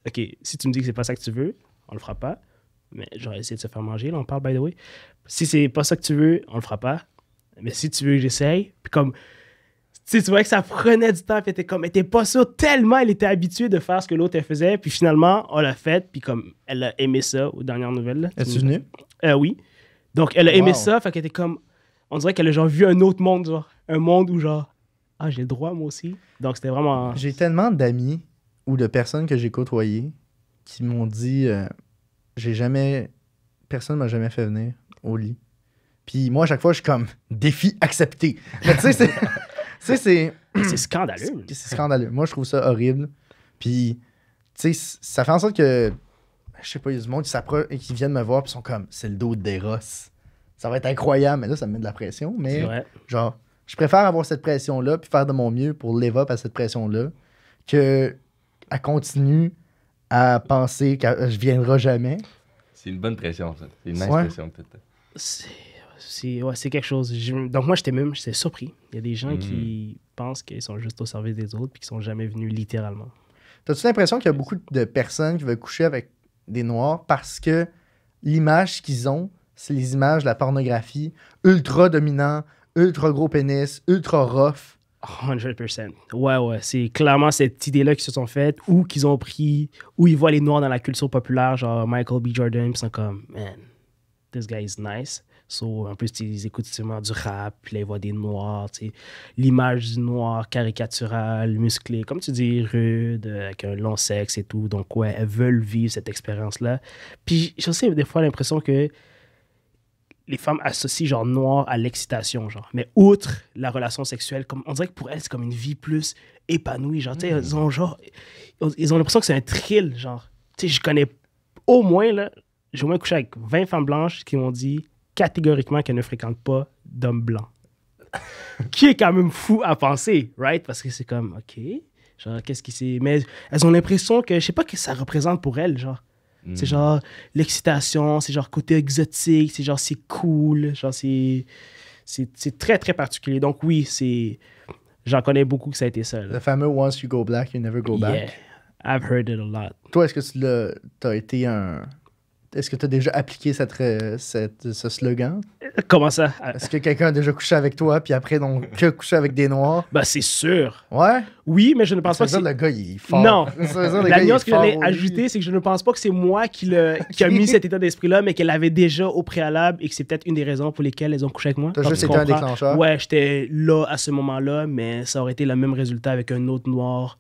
C: OK, si tu me dis que c'est pas ça que tu veux, on le fera pas. Mais j'aurais essayé de se faire manger, là, on parle, by the way. Si c'est pas ça que tu veux, on le fera pas. Mais si tu veux que j'essaye, puis comme. Tu sais, tu vois que ça prenait du temps, puis elle était pas sûre, tellement elle était habituée de faire ce que l'autre elle faisait, puis finalement, on l'a fait, puis comme elle a aimé ça aux dernières nouvelles. Là,
A: Es-tu venu?
C: Oui. Donc, elle a aimé
A: Wow.
C: ça, fait qu'elle était comme, on dirait qu'elle a genre vu un autre monde, genre, un monde où genre, ah, j'ai le droit moi aussi. Donc, c'était vraiment...
A: J'ai tellement d'amis ou de personnes que j'ai côtoyées qui m'ont dit personne m'a jamais fait venir au lit. Puis moi, à chaque fois, je suis comme défi accepté. Mais tu sais, c'est
C: C'est scandaleux.
A: c'est scandaleux. Moi, je trouve ça horrible. Puis, tu sais, ça fait en sorte que, je sais pas, il y a du monde qui s'approche et qui viennent me voir puis sont comme, c'est le dos d'Eros. Ça va être incroyable. Mais là, ça me met de la pression. Mais,
C: Ouais.
A: genre, je préfère avoir cette pression-là puis faire de mon mieux pour lever up à cette pression-là que à continuer à penser que je viendrai jamais.
B: C'est une bonne pression, ça. C'est une nice
A: Ouais.
B: pression, peut-être.
C: C'est quelque chose. Donc, moi, j'étais surpris. Il y a des gens
B: Mm.
C: qui pensent qu'ils sont juste au service des autres, puis qui sont jamais venus littéralement.
A: T'as-tu l'impression qu'il y a beaucoup de personnes qui veulent coucher avec des Noirs parce que l'image qu'ils ont, c'est les images de la pornographie ultra dominant, ultra gros pénis, ultra rough.
C: 100%. Ouais. C'est clairement cette idée-là qu'ils se sont faites ou qu'ils ont pris, ou ils voient les Noirs dans la culture populaire, genre Michael B. Jordan, puis ils sont comme, man, this guy is nice. So, en plus, ils écoutent sûrement du rap, puis là, ils voient des Noirs, tu sais. L'image du Noir caricatural, musclé, comme tu dis, rude, avec un long sexe et tout. Donc, ouais, elles veulent vivre cette expérience-là. Puis, j'ai aussi des fois l'impression que les femmes associent genre noir à l'excitation, genre. Mais outre la relation sexuelle, comme, on dirait que pour elles, c'est comme une vie plus épanouie, genre. Tu sais, ils ont l'impression que c'est un thrill, genre. Tu sais, je connais au moins, là, j'ai au moins couché avec 20 femmes blanches qui m'ont dit catégoriquement qu'elles ne fréquentent pas d'hommes blancs. Qui est quand même fou à penser, right? Parce que c'est comme, OK, genre, qu'est-ce qui c'est... Mais elles ont l'impression que, je sais pas ce que ça représente pour elles, genre. C'est genre l'excitation, c'est genre côté exotique, c'est genre c'est cool, genre c'est très très particulier. Donc oui, j'en connais beaucoup que ça a été ça. Là.
A: Le fameux Once you go black, you never go
C: Yeah,
A: back.
C: I've heard it a lot.
A: Toi, est-ce que t'as été un... Est-ce que tu as déjà appliqué ce slogan?
C: Comment ça?
A: Est-ce que quelqu'un a déjà couché avec toi, puis après, donc, que couché avec des Noirs?
C: Ben c'est sûr.
A: Ouais?
C: Oui, mais je ne pense
A: Ça
C: pas
A: veut
C: que
A: dire
C: c'est...
A: le gars, il est fort.
C: Non.
A: Ça veut dire le
C: La
A: gars, il est
C: nuance que
A: fort
C: j'allais
A: au lit.
C: ajouter, c'est que je ne pense pas que c'est moi qui a mis cet état d'esprit-là, mais qu'elle avait déjà au préalable et que c'est peut-être une des raisons pour lesquelles elles ont couché avec moi.
A: T'as
C: Genre,
A: juste
C: tu
A: été un
C: comprends?
A: déclencheur?
C: Ouais, j'étais là à ce moment-là, mais ça aurait été le même résultat avec un autre noir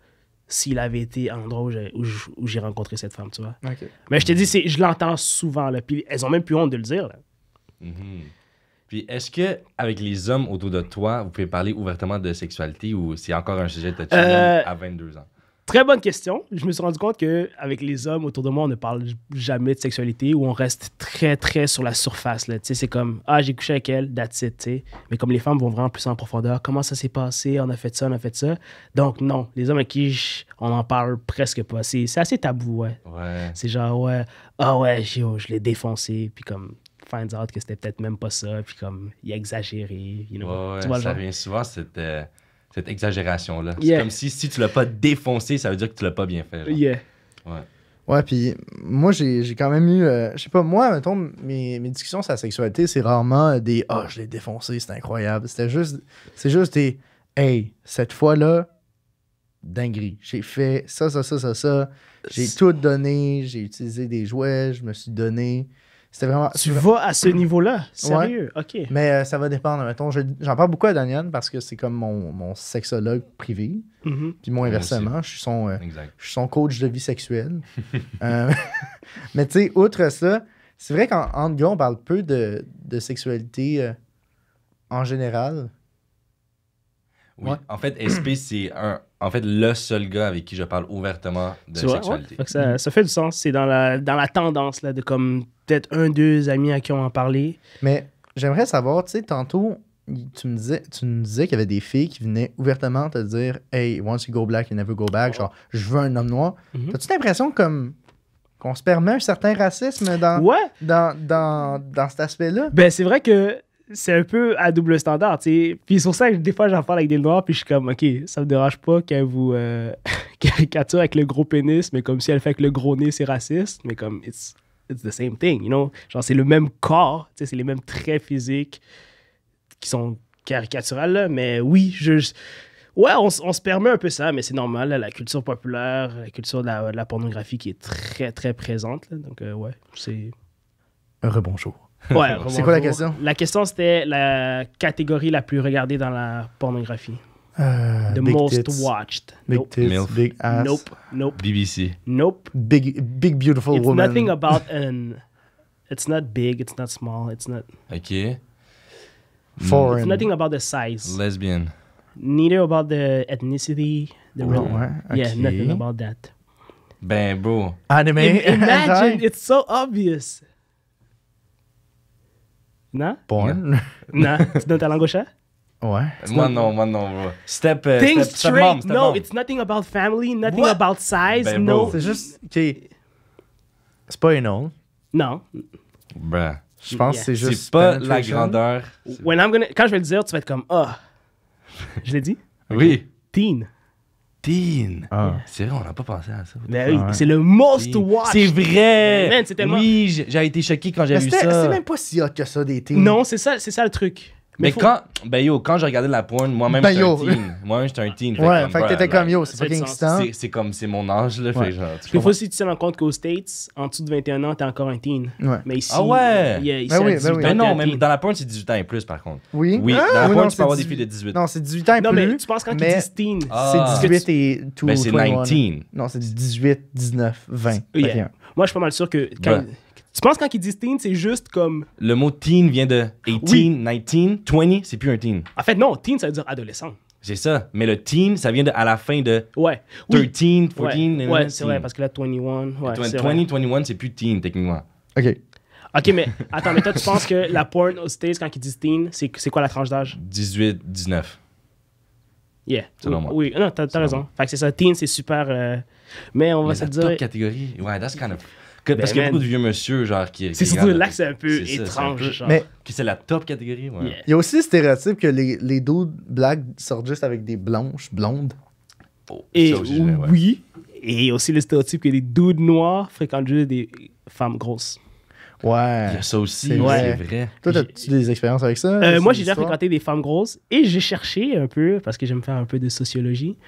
C: s'il avait été à l'endroit où j'ai rencontré cette femme, tu vois.
A: Ok.
C: Mais je te dis, je l'entends souvent, là, puis elles ont même plus honte de le dire, là.
B: Mhm. Puis est-ce que avec les hommes autour de toi, vous pouvez parler ouvertement de sexualité ou c'est encore un sujet touchy même à 22 ans?
C: Très bonne question. Je me suis rendu compte qu'avec les hommes autour de moi, on ne parle jamais de sexualité ou on reste très, très sur la surface. Là. C'est comme, j'ai couché avec elle, that's it. T'sais. Mais comme les femmes vont vraiment plus en profondeur, comment ça s'est passé, on a fait ça, on a fait ça. Donc, non, les hommes avec qui on en parle presque pas. C'est assez tabou, ouais. C'est genre, ouais, je l'ai défoncé, puis comme, find out que c'était peut-être même pas ça, puis comme, il a exagéré, you know. Tu vois,
B: ça
C: genre?
B: revient souvent, cette exagération-là. C'est comme si tu l'as pas défoncé, ça veut dire que tu l'as pas bien fait. Genre.
C: Yeah.
A: Ouais, puis moi, j'ai quand même eu... je sais pas, moi, mettons, mes discussions sur la sexualité, c'est rarement des « Ah, je l'ai défoncé, c'est incroyable ». C'est juste des « Hey, cette fois-là, dinguerie. J'ai fait ça. J'ai tout donné, j'ai utilisé des jouets, je me suis donné. » C'était vraiment...
C: Tu vas à ce niveau-là? Sérieux?
A: Ouais.
C: OK.
A: Mais ça va dépendre. Mettons, j'en parle beaucoup à Daniel parce que c'est comme mon sexologue privé.
C: Mm-hmm.
A: Puis moi, inversement, je suis son coach de vie sexuelle. Mais tu sais, outre ça, c'est vrai qu'entre gars, on parle peu de sexualité en général.
B: Oui. En fait, SP, c'est le seul gars avec qui je parle ouvertement de sexualité.
C: Fait que ça fait du sens. C'est dans la tendance là, de comme peut-être 1-2 amis à qui on en parlé.
A: Mais j'aimerais savoir, tu sais, tantôt, tu me disais qu'il y avait des filles qui venaient ouvertement te dire « Hey, once you go black, you never go back. » Genre, je veux un homme noir.
C: Mm-hmm.
A: T'as-tu l'impression qu'on se permet un certain racisme dans cet aspect-là?
C: Ben, c'est vrai que c'est un peu à double standard, tu sais. Puis c'est pour ça que des fois, j'en parle avec des noirs, puis je suis comme, OK, ça me dérange pas qu'elle vous caricature avec le gros pénis, mais comme si elle fait avec le gros nez, c'est raciste. Mais comme, it's the same thing, you know? Genre, c'est le même corps, tu sais, c'est les mêmes traits physiques qui sont caricaturales, là. Mais oui, ouais, on se permet un peu ça, mais c'est normal, là, la culture populaire, la culture de la pornographie qui est très, très présente, là. Donc, ouais, c'est...
A: Un rebonjour.
C: Ouais,
A: c'est quoi la question?
C: La question, c'était la catégorie la plus regardée dans la pornographie. The
A: big
C: most
A: tits,
C: watched.
A: Big
C: Nope.
A: tits,
B: Milf.
A: big ass.
C: Nope.
B: BBC.
C: Nope.
A: Big beautiful
C: It's
A: woman.
C: nothing about It's not big, it's not small, it's not...
B: OK.
A: Foreign.
C: It's nothing about the size.
B: Lesbian.
C: Neither about the ethnicity.
A: Ouais,
C: Yeah,
A: ok.
C: nothing about that.
B: Ben, bro.
A: Anime.
C: Imagine, it's so obvious. Non?
A: Porn.
C: Non? Tu donnes ta langue au chat?
A: Ouais.
B: Moi non, bro. Step
C: Things
B: step
C: straight.
B: mom, step
C: No,
B: mom.
C: it's nothing about family, nothing
B: What?
C: about size.
B: Ben,
C: no.
B: bro.
A: C'est juste... OK. C'est pas anal.
C: Non.
B: Bruh.
A: Je pense
C: Yeah.
A: que c'est juste...
B: C'est pas la
A: penetration.
B: grandeur.
C: Quand je vais le dire, tu vas être comme, Je l'ai dit?
B: Oui.
C: Teen.
B: Teen.
A: Ah.
B: C'est vrai, on n'a pas pensé à ça.
C: Ben oui,
A: ouais.
C: c'est le most
B: Teen.
C: watched.
B: C'est vrai.
C: Man, c'est tellement-
B: Oui, j'ai été choqué quand j'ai
A: Mais
B: vu
A: c'était
B: ça.
A: même pas si hot que ça, des teens.
C: Non, c'est ça le truc.
B: Mais
C: faut-
B: quand j'ai regardé la porn, moi-même,
A: Ben,
B: j'étais
A: yo.
B: un teen. Moi-même, j'étais un teen.
A: Ouais, fait que
B: bruh,
A: t'étais
B: like,
A: comme yo, c'est
C: ça fait
A: fucking
C: du sens.
A: excitant.
B: C'est comme, c'est mon âge, là.
A: Ouais.
B: Fait genre, tu
C: Il faut
B: comprends?
C: aussi te rendre compte qu'aux States, en dessous de 21 ans, t'es encore un teen.
A: Ouais.
C: Mais ici,
B: Ah ouais?
C: ici
A: Ben oui,
C: à 18
A: ben oui.
C: ans,
B: Ben non,
C: t'es un
B: même
C: teen.
B: dans la porn, c'est 18 ans et plus, par contre.
A: Oui?
B: Oui,
A: Ah,
B: dans la
A: oui,
B: porn,
A: non,
B: tu peux avoir
A: c'est
B: des filles de 18.
A: Non, c'est 18 ans et
C: Non,
A: plus.
C: mais tu penses quand ils
A: mais
C: disent teen?
B: Ah.
A: c'est 18 et tout.
B: Ben, c'est 19.
A: Non, c'est 18, 19, 20.
C: Yeah.
A: 21.
C: Moi, je suis pas mal sûr que... Quand...
B: Ouais.
C: Tu penses quand ils disent teen, c'est juste comme...
B: Le mot teen vient de 18, 19, 20, c'est plus un teen.
C: En fait, non, teen, ça veut dire adolescent.
B: C'est ça. Mais le teen, ça vient de à la fin de
C: Ouais.
B: 13,
C: Oui.
B: 14.
C: Ouais, c'est vrai, parce que là, 21... Ouais, c'est
B: 20,
C: vrai.
B: 21, c'est plus teen, techniquement.
A: OK.
C: OK, mais attends, mais toi, tu penses que la porn aux States, quand ils disent teen, c'est quoi la tranche d'âge?
B: 18, 19.
C: Yeah.
B: Selon moi.
C: Oui, non, t'as raison. Fait que c'est ça, teen, c'est super... Mais on va
B: Mais
C: se
B: la
C: dire...
B: top catégorie, ouais, that's kind of... Parce qu'il y a
C: man.
B: beaucoup de vieux monsieur, genre, qui
C: C'est surtout
B: regardent
C: là
B: la-
C: que c'est un peu
B: c'est ça, c'est un
C: étrange,
B: peu-
C: genre.
A: Mais
B: Que c'est la top catégorie, ouais.
C: Yeah.
A: il y a aussi le stéréotype que les dudes black sortent juste avec des blanches, blondes.
B: Oh,
C: Et
B: ça aussi, je dirais, ouais.
C: oui, et aussi le stéréotype que les dudes noirs fréquentent juste des femmes grosses.
A: Ouais.
B: Il y a ça aussi,
A: C'est
B: c'est
A: vrai.
B: vrai.
A: Toi, as-tu des expériences avec ça?
C: Moi,
A: Ces
C: j'ai déjà
A: histoires?
C: fréquenté des femmes grosses et j'ai cherché un peu, parce que j'aime faire un peu de sociologie,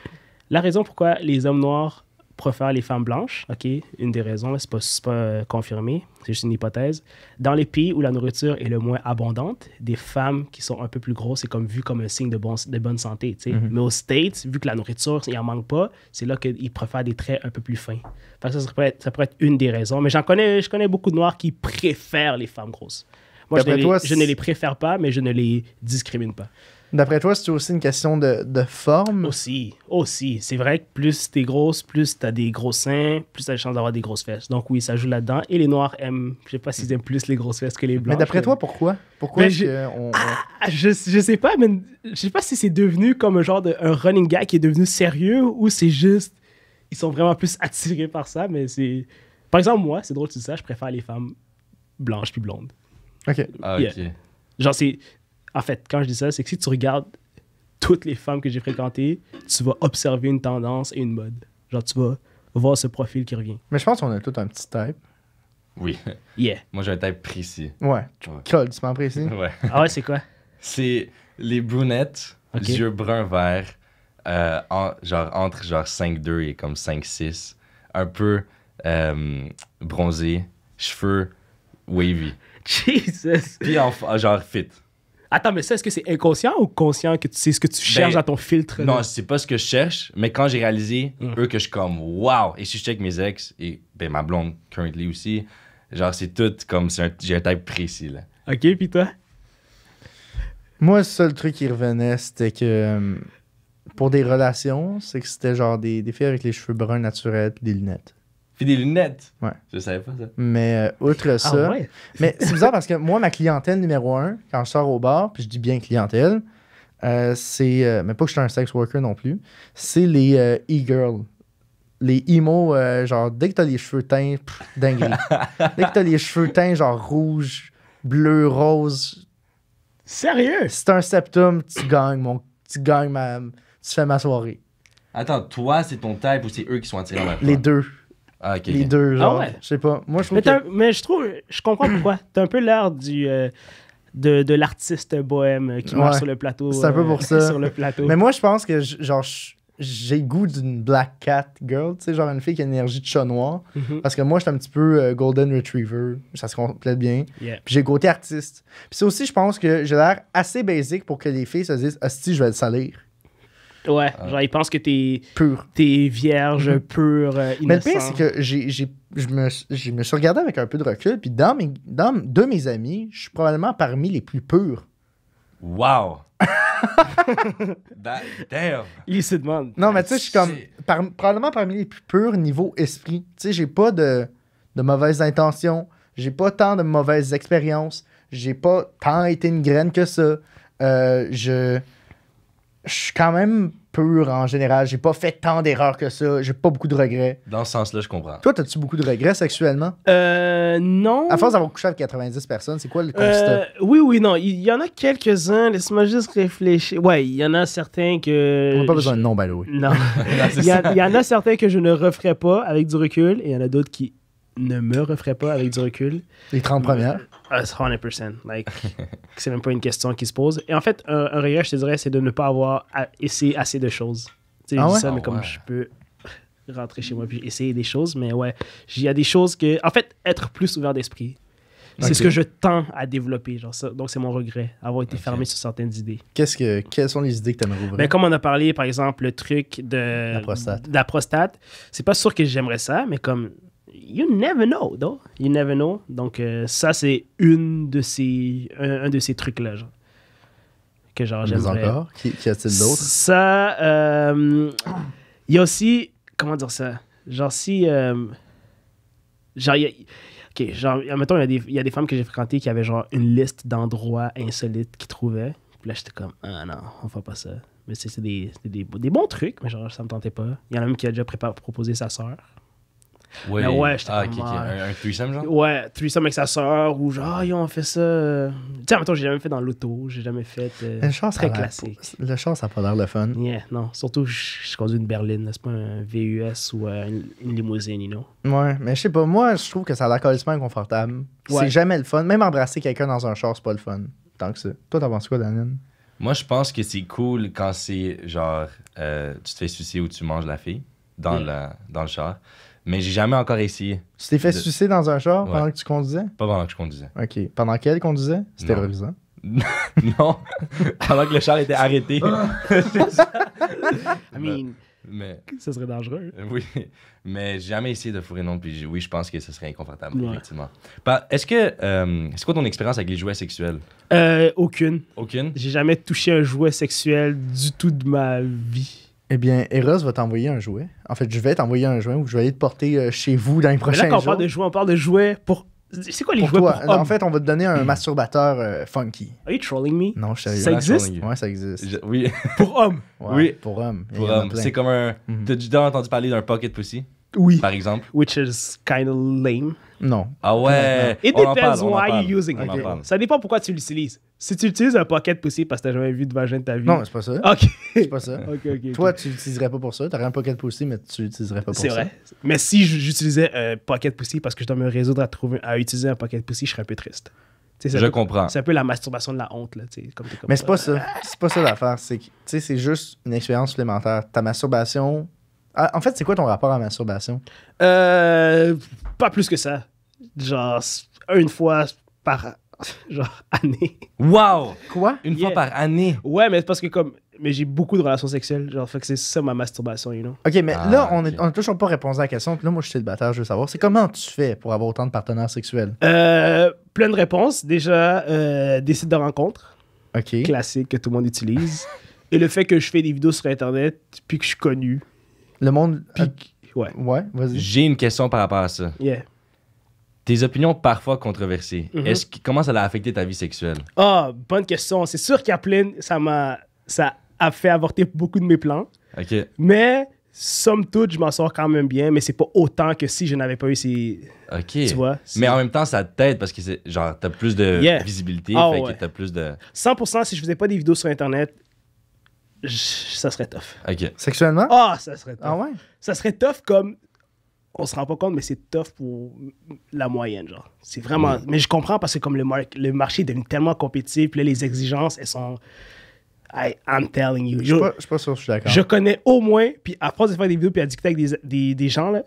C: la raison pourquoi les hommes noirs préfèrent les femmes blanches. OK, une des raisons, là, c'est pas confirmé, c'est juste une hypothèse. Dans les pays où la nourriture est le moins abondante, des femmes qui sont un peu plus grosses, c'est comme vu comme un signe de bonne santé. Tu sais.
A: Mhm.
C: Mais aux States, vu que la nourriture, il en manque pas, c'est là qu'ils préfèrent des traits un peu plus fins. Fait que ça pourrait être une des raisons. Mais je connais beaucoup de noirs qui préfèrent les femmes grosses. Moi,
A: D'après toi,
C: je ne les préfère pas, mais je ne les discrimine pas.
A: D'après toi, c'est aussi une question de forme?
C: Aussi. C'est vrai que plus t'es grosse, plus t'as des gros seins, plus t'as la chance d'avoir des grosses fesses. Donc oui, ça joue là-dedans. Et les Noirs aiment, je sais pas s'ils aiment plus les grosses fesses que les Blancs.
A: Mais d'après toi, pourquoi? Pourquoi
C: Ben,
A: est-ce qu'on...
C: Je sais pas, mais je sais pas si c'est devenu comme un genre de un running gag qui est devenu sérieux ou c'est juste ils sont vraiment plus attirés par ça, mais c'est... Par exemple, moi, c'est drôle de ça, je préfère les femmes blanches puis blondes.
A: OK.
B: Ah,
C: Yeah.
B: ok.
C: Genre, c'est... En fait, quand je dis ça, c'est que si tu regardes toutes les femmes que j'ai fréquentées, tu vas observer une tendance et une mode. Genre, tu vas voir ce profil qui revient.
A: Mais je pense qu'on a tout un petit type.
B: Oui.
C: Yeah.
B: Moi, j'ai un type précis.
A: Ouais.
B: Ouais.
A: Tu m'en précis?
B: Ouais.
C: Ah ouais, c'est quoi?
B: C'est les brunettes,
C: Ok.
B: yeux bruns verts, entre 5'2 et comme 5'6, un peu bronzé, cheveux wavy.
C: Jesus!
B: Puis genre fit.
C: Attends, mais ça, est-ce que c'est inconscient ou conscient que c'est ce que tu cherches dans ton filtre?
B: Non,
C: là?
B: c'est pas ce que je cherche, mais quand j'ai réalisé, eux, que je suis comme wow! Et si je check mes ex, et ben, ma blonde, currently aussi, genre c'est tout comme, j'ai un type précis, là.
C: OK, puis toi?
A: Moi, le seul truc qui revenait, c'était que pour des relations, c'est que c'était genre des filles avec les cheveux bruns naturels et des lunettes.
B: Puis des lunettes.
A: Ouais.
B: Je savais pas ça.
A: Mais outre ça...
C: Ah ouais?
A: Mais c'est bizarre parce que moi, ma clientèle numéro 1, quand je sors au bar, puis je dis bien clientèle, c'est... mais pas que je suis un sex worker non plus. C'est les e-girls. Les emo, genre, dès que t'as les cheveux teints, dinguerie. Dès que t'as les cheveux teints, genre rouge, bleu, rose,
C: Sérieux?
A: si c'est un septum, tu gagnes, tu fais ma soirée.
B: Attends, toi, c'est ton type ou c'est eux qui sont attirés vers toi?
A: Les deux.
B: Ah, ok.
A: Les
B: ok.
A: deux, genre.
C: ouais?
A: Je sais pas. Moi, je trouve
C: Mais,
A: que...
C: mais je comprends pourquoi. T'as un peu l'air de l'artiste bohème qui marche
A: Ouais.
C: sur le plateau.
A: C'est un peu pour ça.
C: Sur le plateau.
A: Mais moi, je pense que, genre, j'ai le goût d'une black cat girl, tu sais, genre une fille qui a une énergie de chat noir.
C: Mhm.
A: Parce que moi, je suis un petit peu golden retriever. Ça se complète bien.
C: Yeah.
A: Puis j'ai le côté artiste. Puis c'est aussi, je pense que j'ai l'air assez basique pour que les filles se disent « Asti, je vais le salir.
C: Ouais, genre, ils pensent que t'es »
A: Pur.
C: vierge, pur, innocent.
A: Mais le pire, c'est que je me suis regardé avec un peu de recul. Puis de mes amis, je suis probablement parmi les plus purs.
B: Wow! Damn!
C: Ils se demandent.
A: Non, mais tu sais, je suis comme
B: C'est-
A: probablement parmi les plus purs niveau esprit. Tu sais, j'ai pas de mauvaises intentions. J'ai pas tant de mauvaises expériences. J'ai pas tant été une graine que ça. Je suis quand même pur en général. J'ai pas fait tant d'erreurs que ça. J'ai pas beaucoup de regrets.
B: Dans ce sens-là, je comprends.
A: Toi, t'as-tu beaucoup de regrets sexuellement?
C: Non.
A: À force d'avoir couché avec 90 personnes, c'est quoi le constat?
C: Oui, non. Il y en a quelques-uns. Laisse-moi juste réfléchir. Ouais, il y en a certains que...
A: On n'a pas besoin de nom, by the way.
C: Non. Il y en a certains que je ne referai pas avec du recul et il y en a d'autres qui ne me referaient pas avec du recul.
A: Les 30 premières.
C: 100%. Like, c'est même pas une question qui se pose. Et en fait, un regret, je te dirais, c'est de ne pas avoir essayé assez de choses. Tu sais,
A: Ah
C: je dis
A: ouais?
C: ça, mais
B: Ah
C: comme
B: ouais.
C: je peux rentrer chez moi puis essayer des choses, mais ouais, il y a des choses que... En fait, être plus ouvert d'esprit. C'est
A: Ok.
C: ce que je tends à développer. Genre ça. Donc, c'est mon regret, avoir été fermé sur certaines idées.
A: Quelles sont les idées que t'aimerais ouvrir?
C: Ben, comme on a parlé, par exemple, le truc de
A: La prostate.
C: c'est pas sûr que j'aimerais ça, mais comme you never know, though. You never know. Donc, ça, c'est un de ces trucs-là, genre. Que genre,
A: Mais
C: j'aimerais.
A: encore? Qu'y a-t-il d'autres?
C: Ça, il y a aussi, comment dire ça? Genre, si. Genre, ok, genre, mettons, il y a des femmes que j'ai fréquentées qui avaient genre une liste d'endroits insolites qu'ils trouvaient. Puis là, j'étais comme, ah non, on fait pas ça. Mais c'est des bons trucs, mais genre, ça me tentait pas. Il y en a même qui a déjà proposé sa sœur.
B: Oui.
C: Mais ouais, j'étais
B: ah,
C: comme,
B: ok, ok. Un threesome, genre?
C: Ouais, threesome avec sa sœur, ou genre, on fait ça. Tu sais, mettons, j'ai jamais fait dans l'auto, j'ai jamais fait.
A: Le char, ça a
C: très
A: l'air-
C: classique.
A: Le char, ça n'a pas l'air le fun.
C: Yeah, non, surtout, je conduis une berline, là, c'est pas un VUS ou une limousine, you know.
A: Ouais, mais je sais pas, moi, je trouve que ça a l'air carrément inconfortable.
C: Ouais.
A: C'est jamais le fun. Même embrasser quelqu'un dans un char, c'est pas le fun. Tant que ça. Toi, t'en penses quoi, Daniel?
B: Moi, je pense que c'est cool quand c'est genre, tu te fais sucer ou tu manges la fille dans le char. Mais j'ai jamais encore essayé.
A: Tu t'es fait sucer dans un char
B: Ouais.
A: pendant que tu conduisais?
B: Pas pendant que je conduisais.
A: Ok. Pendant qu'elle conduisait? C'était
B: Non.
A: terrorisant.
B: Non, pendant que le char était arrêté.
C: I mean,
B: Mais
C: Ça serait dangereux.
B: oui, mais j'ai jamais essayé de fourrer non, puis oui, je pense que ce serait inconfortable,
C: Ouais.
B: effectivement. Est-ce que c'est quoi ton expérience avec les jouets sexuels?
C: Aucune.
B: Aucune?
C: J'ai jamais touché un jouet sexuel du tout de ma vie.
A: Eh bien, Eros va t'envoyer un jouet. En fait, je vais t'envoyer un jouet ou je vais aller te porter chez vous dans les
C: Mais
A: prochains
C: là, quand
A: jours.
C: on parle de jouets pour... C'est quoi les
A: Pour
C: jouets
A: toi.
C: pour
A: En
C: hommes?
A: fait, on va te donner un masturbateur funky.
C: Are you trolling me?
A: Non, je suis
C: Ça
A: sérieux.
C: existe?
A: Ouais, ça existe.
B: Oui,
C: Pour hommes?
A: Ouais,
B: Oui.
A: Pour hommes. Il y
B: pour,
A: en a plein.
B: c'est comme un...
A: Mhm.
B: T'as déjà entendu parler d'un pocket pussy,
C: Oui.
B: par exemple?
C: Which is kind of lame.
A: Non.
B: Ah ouais!
C: It
B: on en
C: depends
B: parle, on en
C: why
B: parle.
C: you're using
B: On en
C: it.
B: parle.
C: Ça dépend pourquoi tu l'utilises. Si tu utilises un pocket pussy parce que t'as jamais vu de vagin de ta vie.
A: Non, c'est pas ça.
C: Ok.
A: C'est pas ça.
C: Ok.
A: Toi, tu l'utiliserais pas pour ça. T'aurais un pocket pussy, mais tu l'utiliserais pas pour ça.
C: C'est vrai. Mais si j'utilisais un pocket pussy parce que je dois me résoudre à utiliser un pocket pussy, je serais un peu triste. Tu sais,
B: Je comprends.
C: C'est un peu la masturbation de la honte, là. Tu sais, comme t'es comme
A: Mais c'est pas ça. C'est pas ça l'affaire. C'est que, tu sais, c'est juste une expérience supplémentaire. Ta masturbation. Ah, en fait, c'est quoi ton rapport à la masturbation?
C: Pas plus que ça. Genre, une fois par année.
B: Wow!
A: Quoi?
B: Une
C: Yeah.
B: fois par année.
C: Ouais, mais c'est parce que mais j'ai beaucoup de relations sexuelles. Genre, fait que c'est ça ma masturbation, you know.
A: Ok, mais
B: Ah,
A: là,
B: ok.
A: on n'a toujours pas répondu à la question. Puis là, moi, je suis célibataire, je veux savoir. C'est comment tu fais pour avoir autant de partenaires sexuels?
C: Plein de réponses. Déjà, des sites de rencontres
A: Ok.
C: classiques que tout le monde utilise. Et le fait que je fais des vidéos sur Internet, puis que je suis connu.
A: Le monde.
C: Ouais.
A: Ouais, vas-y.
B: J'ai une question par rapport à ça.
C: Yeah.
B: Tes opinions parfois controversées,
C: Mhm.
B: comment ça a affecté ta vie sexuelle?
C: Ah, bonne question. C'est sûr qu'il y a plein. Ça a fait avorter beaucoup de mes plans.
B: OK.
C: Mais, somme toute, je m'en sors quand même bien. Mais c'est pas autant que si je n'avais pas eu ces.
B: OK.
C: Tu vois?
B: Mais en même temps, ça t'aide parce que c'est genre t'as plus de
C: Yeah.
B: visibilité,
C: Ah,
B: fait
C: ouais.
B: que t'as plus de
C: 100%, si je faisais pas des vidéos sur Internet, ça serait tough.
B: OK.
A: Sexuellement?
C: Ah, ça serait tough.
A: Ah ouais?
C: Ça serait tough comme. On se rend pas compte, mais c'est tough pour la moyenne, genre. C'est vraiment.
B: Oui.
C: Mais je comprends parce que comme le marché est devenu tellement compétitif, puis là, les exigences, elles sont. I'm telling you.
A: Je suis pas sûr que je suis d'accord.
C: Je connais au moins, puis à force de faire des vidéos puis à discuter avec des gens, là,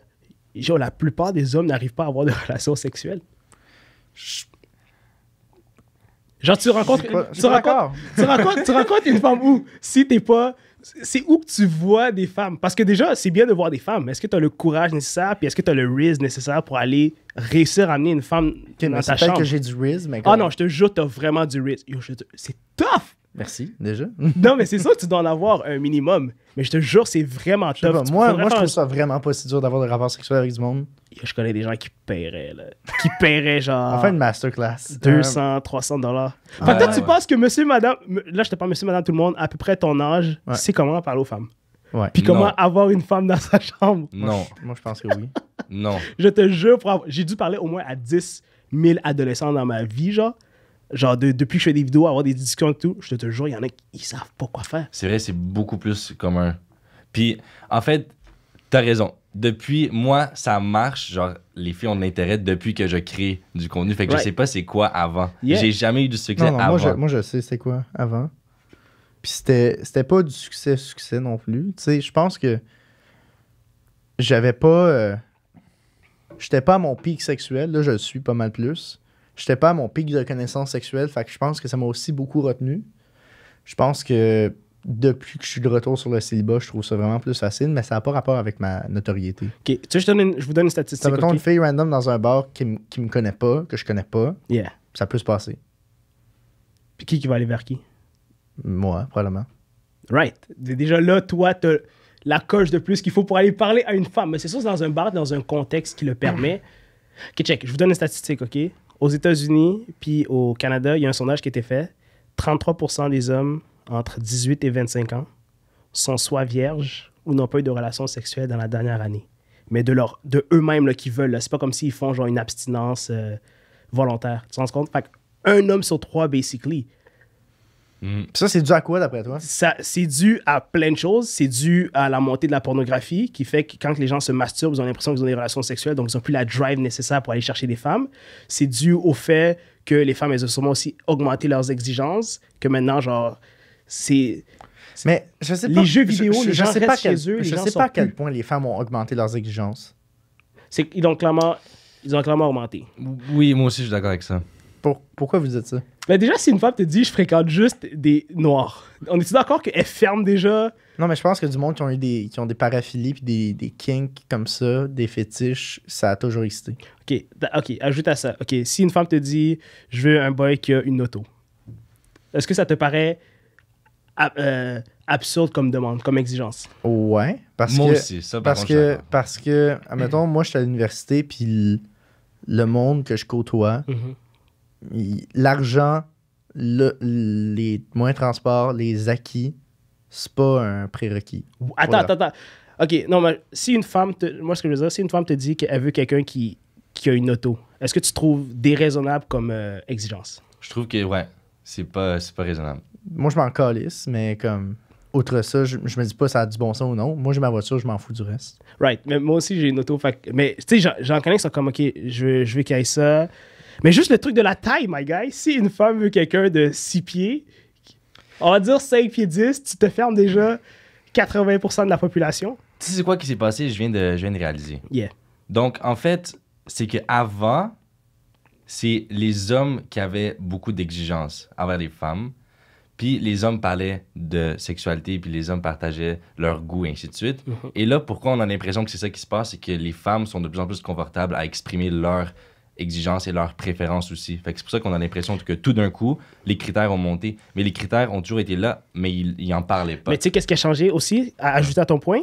C: genre, la plupart des hommes n'arrivent pas à avoir de relations sexuelles. Genre, tu rencontres.
A: Je suis pas d'accord.
C: Tu rencontres une femme où? Si t'es pas. C'est où que tu vois des femmes? Parce que déjà, c'est bien de voir des femmes, mais est-ce que tu as le courage nécessaire, puis est-ce que tu as le riz nécessaire pour aller réussir à amener une femme
A: Ok,
C: dans
A: mais c'est
C: ta
A: peut-être
C: chambre?
A: que j'ai du riz, mais.
C: Ah non, je te jure, t'as vraiment du riz. Yo, c'est tough!
A: Merci, déjà.
C: Non, mais c'est sûr que tu dois en avoir un minimum. Mais je te jure, c'est vraiment
A: Je sais
C: tough.
A: pas, moi,
C: Faudrait
A: je
C: faire
A: trouve
C: un-
A: ça vraiment pas si dur d'avoir des rapports sexuels avec du monde.
C: Je connais des gens qui paieraient, là. Qui paieraient genre
A: Enfin, une masterclass.
C: 200, 300 dollars. Fait que
B: Ouais,
C: toi, tu
B: ouais.
C: penses que monsieur, madame, là, je te parle monsieur, madame, tout le monde, à peu près ton âge,
A: Ouais.
C: sait comment parler aux femmes.
A: Ouais.
C: Puis comment
B: Non.
C: avoir une femme dans sa chambre.
B: Non,
A: Moi, je pense que oui.
B: non.
C: Je te jure, j'ai dû parler au moins à 10 000 adolescents dans ma vie, genre. Genre, depuis que je fais des vidéos, avoir des discussions et tout, je te jure, il y en a qui savent pas quoi faire.
B: C'est vrai, c'est beaucoup plus commun. Puis, en fait, t'as raison. Depuis, moi, ça marche. Genre, les filles ont de l'intérêt depuis que je crée du contenu. Fait que
C: Right.
B: je sais pas c'est quoi avant.
C: Yeah.
B: J'ai jamais eu du succès
A: Non,
B: avant.
A: moi, je sais c'est quoi avant. Puis c'était pas du succès non plus. Tu sais, je pense que j'avais pas. J'étais pas à mon pic sexuel. Là, je le suis pas mal plus. J'étais pas à mon pic de connaissance sexuelle. Fait que je pense que ça m'a aussi beaucoup retenu. Je pense que depuis que je suis de retour sur le célibat, je trouve ça vraiment plus facile, mais ça n'a pas rapport avec ma notoriété.
C: OK, tu sais, je vous donne une statistique.
A: Ça mettons
C: ok?
A: une fille random dans un bar qui me connaît pas, que je connais pas,
C: Yeah.
A: ça peut se passer.
C: Puis qui va aller vers qui?
A: Moi, probablement.
C: Right. Déjà là, toi, t'as la coche de plus qu'il faut pour aller parler à une femme. Mais c'est sûr, c'est dans un bar, dans un contexte qui le permet. OK, check. Je vous donne une statistique, OK? Aux États-Unis puis au Canada, il y a un sondage qui a été fait. 33% des hommes entre 18 et 25 ans sont soit vierges ou n'ont pas eu de relation sexuelle dans la dernière année. Mais de eux-mêmes là, qui veulent. Là. C'est pas comme s'ils font genre une abstinence volontaire. Tu te rends compte? Fait qu'un homme sur trois, basically.
B: Mm.
A: Puis ça, c'est dû à quoi, d'après toi?
C: C'est dû à plein de choses. C'est dû à la montée de la pornographie qui fait que quand les gens se masturbent, ils ont l'impression qu'ils ont des relations sexuelles, donc ils n'ont plus la drive nécessaire pour aller chercher des femmes. C'est dû au fait que les femmes, elles ont sûrement aussi augmenté leurs exigences, que maintenant, genre, c'est...
A: Mais je sais
C: Les
A: pas.
C: jeux vidéo, les gens
A: sais
C: restent
A: pas
C: chez eux, les
A: Je
C: gens
A: sais
C: sont
A: pas à quel
C: plus-
A: point les femmes ont augmenté leurs exigences.
C: Ils ont clairement augmenté.
B: Oui, moi aussi, je suis d'accord avec ça.
A: Pourquoi vous dites ça?
C: Mais déjà, si une femme te dit « je fréquente juste des noirs », on est-tu d'accord qu'elle ferme déjà?
A: Non, mais je pense que du monde qui ont des paraphilies puis des kinks comme ça, des fétiches, ça a toujours existé.
C: OK, ajoute à ça. OK, si une femme te dit « je veux un boy qui a une auto », est-ce que ça te paraît absurde comme demande, comme exigence?
A: Ouais,
B: Moi aussi, ça, par contre, je suis d'accord.
A: parce que, admettons, moi, je suis à l'université, puis le monde que je côtoie, l'argent, les moyens de transport, les acquis, c'est pas un prérequis.
C: Attends. OK, non, mais si une femme moi, ce que je veux dire, si une femme te dit qu'elle veut quelqu'un qui a une auto, est-ce que tu trouves déraisonnable comme exigence?
B: Je trouve que, ouais, c'est pas raisonnable.
A: Moi, je m'en calisse, mais comme, outre ça, je me dis pas ça a du bon sens ou non. Moi, j'ai ma voiture, je m'en fous du reste.
C: Right, mais moi aussi, j'ai une auto. Mais, tu sais, j'en connais qui sont comme, OK, je veux qu'il y ait ça. Mais juste le truc de la taille, my guy. Si une femme veut quelqu'un de 6 pieds, on va dire 5 pieds 10, tu te fermes déjà 80% de la population.
B: Tu sais, c'est quoi qui s'est passé? Je viens de réaliser.
C: Yeah.
B: Donc, en fait, c'est qu'avant, c'est les hommes qui avaient beaucoup d'exigences envers les femmes. Puis les hommes parlaient de sexualité, puis les hommes partageaient leur goût, et ainsi de suite. Et là, pourquoi on a l'impression que c'est ça qui se passe? C'est que les femmes sont de plus en plus confortables à exprimer leurs exigences et leurs préférences aussi. Fait que c'est pour ça qu'on a l'impression que tout d'un coup, les critères ont monté. Mais les critères ont toujours été là, mais ils n'en parlaient pas.
C: Mais tu sais, qu'est-ce qui a changé aussi, à ajouter à ton point?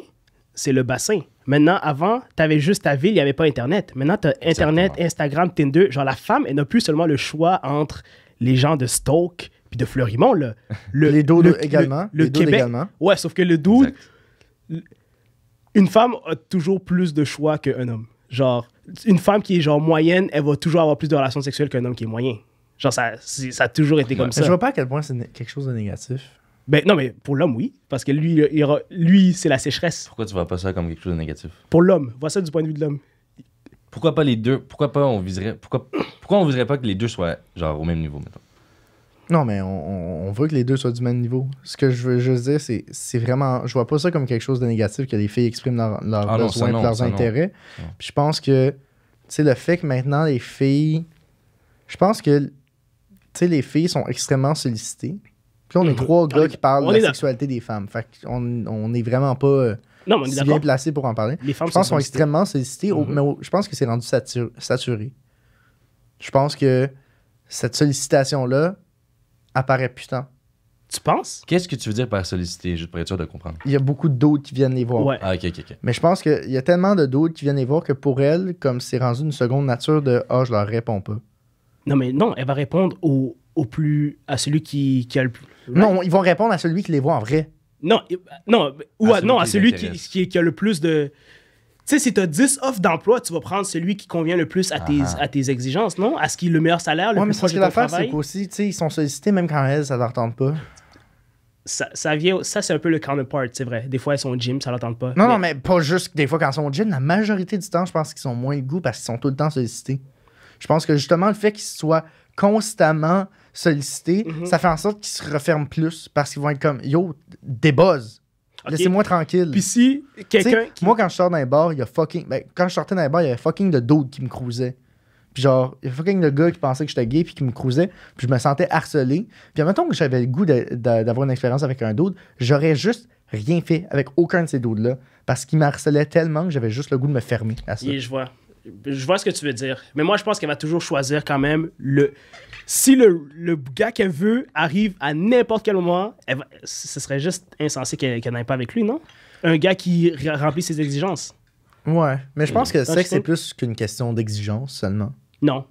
C: C'est le bassin. Maintenant, avant, tu avais juste ta ville, il n'y avait pas Internet. Maintenant, tu as Internet, Instagram, Tinder. Genre, la femme, elle n'a plus seulement le choix entre les gens de Stoke puis de Fleurimont. Là.
A: Les dudes également.
C: Le
A: les dudes
C: Québec.
A: également.
C: Ouais, sauf que le dude, une femme a toujours plus de choix qu'un homme. Genre, une femme qui est genre moyenne, elle va toujours avoir plus de relations sexuelles qu'un homme qui est moyen. Genre, ça a toujours été comme ça.
A: Mais je vois pas à quel point c'est quelque chose de négatif.
C: Ben, non, mais pour l'homme, oui. Parce que lui, c'est la sécheresse.
B: Pourquoi tu vois pas ça comme quelque chose de négatif?
C: Pour l'homme. Vois ça du point de vue de l'homme.
B: Pourquoi pas les deux? Pourquoi on viserait pas que les deux soient genre au même niveau, mettons?
A: Non, mais on veut que les deux soient du même niveau. Ce que je veux juste dire, c'est vraiment... Je vois pas ça comme quelque chose de négatif, que les filles expriment leurs besoins et leurs intérêts. Puis je pense que, tu sais, le fait que maintenant, les filles... Je pense que, tu sais, les filles sont extrêmement sollicitées. Puis là, on est trois gars qui parlent de la sexualité des femmes. Fait qu'on est vraiment pas si bien placés pour en parler.
C: Les femmes
A: je pense qu'ils sont extrêmement sollicités, mais je pense que c'est rendu saturé. Je pense que cette sollicitation-là apparaît plus tant.
C: Tu penses?
B: Qu'est-ce que tu veux dire par solliciter, juste pour être sûr de comprendre?
A: Il y a beaucoup d'autres qui viennent les voir.
C: Ouais.
B: Ah, ok.
A: Mais je pense qu'il y a tellement de d'autres qui viennent les voir que pour elles, comme c'est rendu une seconde nature de « Ah, je leur réponds pas ».
C: Non, mais non, elle va répondre à celui qui a le plus... Right?
A: Non, ils vont répondre à celui qui les voit en vrai.
C: Non, à celui qui a le plus de... Tu sais, si tu as 10 offres d'emploi, tu vas prendre celui qui convient le plus à tes exigences, non? À ce qui est le meilleur salaire, le plus proche de ton travail.
A: C'est qu'aussi, tu sais, ils sont sollicités même quand elles, ça leur tente pas.
C: Ça, c'est un peu le counterpart, c'est vrai. Des fois, elles sont au gym, ça leur tente pas.
A: Non, mais pas juste des fois quand elles sont au gym. La majorité du temps, je pense qu'ils sont moins de goût parce qu'ils sont tout le temps sollicités. Je pense que justement, le fait qu'ils soient constamment sollicités, ça fait en sorte qu'ils se referment plus parce qu'ils vont être comme « Yo, débuzz. Laissez-moi tranquille. »
C: Puis si quelqu'un
A: Moi, quand je sors d'un bar, il y a fucking... Ben, quand je sortais d'un bar, il y avait fucking de dudes qui me cruisaient. Puis genre, il y a fucking de gars qui pensaient que j'étais gay puis qui me cruisaient. Puis je me sentais harcelé. Puis admettons que j'avais le goût d'avoir une expérience avec un dude, j'aurais juste rien fait avec aucun de ces dudes-là parce qu'ils m'harcelaient tellement que j'avais juste le goût de me fermer à ça.
C: Je vois ce que tu veux dire. Mais moi, je pense qu'elle va toujours choisir quand même si le gars qu'elle veut arrive à n'importe quel moment, ce serait juste insensé qu'elle n'aille pas avec lui, non? Un gars qui remplit ses exigences.
A: Ouais, mais je pense que le sexe, c'est plus qu'une question d'exigence seulement.
C: Non.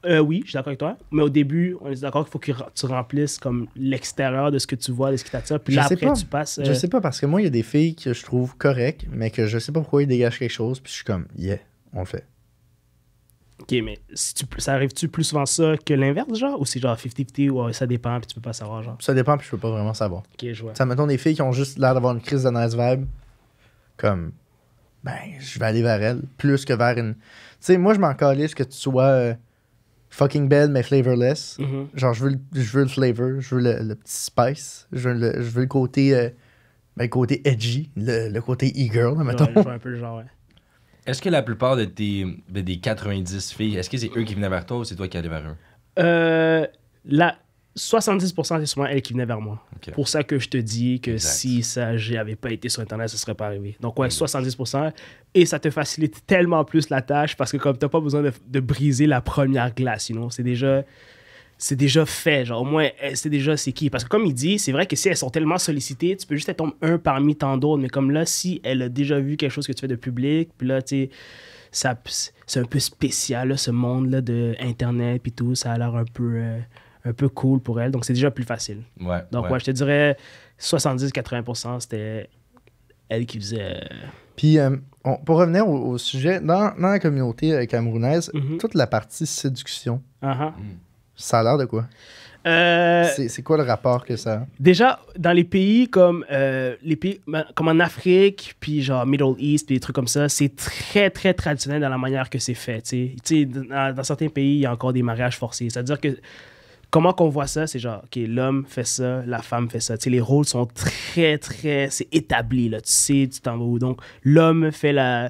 C: Oui, je suis d'accord avec toi. Mais au début, on est d'accord qu'il faut que tu remplisses comme l'extérieur de ce que tu vois, de ce qui t'attire. Puis là, après, tu passes...
A: Je sais pas, parce que moi, il y a des filles que je trouve correctes, mais que je sais pas pourquoi ils dégagent quelque chose, puis je suis comme, yeah, on le fait.
C: OK, mais ça arrive-tu plus souvent ça que l'inverse, genre? Ou c'est genre 50-50, ou ça dépend, puis tu peux pas savoir, genre?
A: Ça dépend, puis je peux pas vraiment savoir.
C: OK, je vois.
A: Ça, mettons des filles qui ont juste l'air d'avoir une crise de nice vibe, comme, ben, je vais aller vers elles, plus que vers une... Tu sais, moi, je m'en calisse que tu sois fucking belle, mais flavorless. Genre, je veux le flavor, je veux le petit spice, je veux le côté... le côté edgy, le côté e-girl, mettons.
C: Ouais, je vois un peu le genre, ouais.
B: Est-ce que la plupart de des 90 filles, est-ce que c'est eux qui venaient vers toi ou c'est toi qui allais vers eux?
C: La 70%, c'est souvent elle qui venait vers moi.
B: Ok.
C: Pour ça que je te dis que
B: Exact.
C: si ça j'avais pas été sur Internet, ça serait pas arrivé. Donc, ouais, 70%. Et ça te facilite tellement plus la tâche parce que comme t'as pas besoin de briser la première glace, you know? C'est déjà fait. Genre, au moins, c'est déjà c'est qui. Parce que comme il dit, c'est vrai que si elles sont tellement sollicitées, tu peux juste être un parmi tant d'autres. Mais comme là, si elle a déjà vu quelque chose que tu fais de public, puis là, tu sais, c'est un peu spécial, là, ce monde-là de Internet, puis tout. Ça a l'air un peu cool pour elle. Donc, c'est déjà plus facile.
B: Ouais.
C: Donc, ouais, je te dirais 70-80%, c'était elle qui faisait.
A: Puis, pour revenir au sujet, dans la communauté camerounaise,
C: Mhm.
A: toute la partie séduction,
C: Uh-huh.
A: ça a l'air de quoi? C'est quoi le rapport que ça a?
C: Déjà, dans les pays comme comme en Afrique, puis genre Middle East, puis des trucs comme ça, c'est très, très traditionnel dans la manière que c'est fait. Tu sais, dans certains pays, il y a encore des mariages forcés. C'est-à-dire que comment qu'on voit ça, c'est genre, OK, l'homme fait ça, la femme fait ça. Tu sais, les rôles sont très, très... C'est établi, là. Tu sais, tu t'en vas où. Donc, l'homme fait la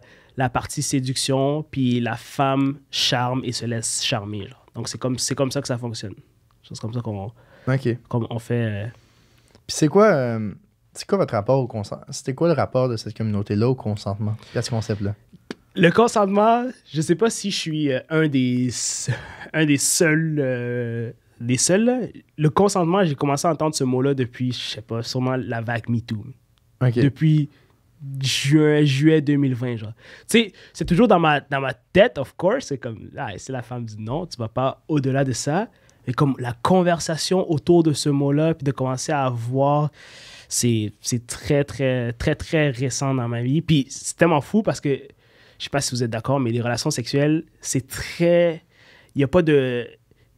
C: partie séduction, puis la femme charme et se laisse charmer, genre. Donc, c'est comme ça que ça fonctionne. C'est comme ça qu'on fait...
A: Puis c'est quoi votre rapport au consentement? C'était quoi le rapport de cette communauté-là au consentement? À ce concept-là?
C: Le consentement, je sais pas si je suis un des seuls... des seuls, là. Le consentement, j'ai commencé à entendre ce mot-là depuis, je sais pas, sûrement la vague MeToo.
A: OK.
C: Depuis juillet 2020, genre. Tu sais, c'est toujours dans ma tête, of course, c'est comme, c'est la femme dit non, tu vas pas au-delà de ça. Mais comme la conversation autour de ce mot-là, puis de commencer à voir, c'est très, très, très, très récent dans ma vie. Puis c'est tellement fou parce que, je sais pas si vous êtes d'accord, mais les relations sexuelles, c'est très... Il n'y a pas de...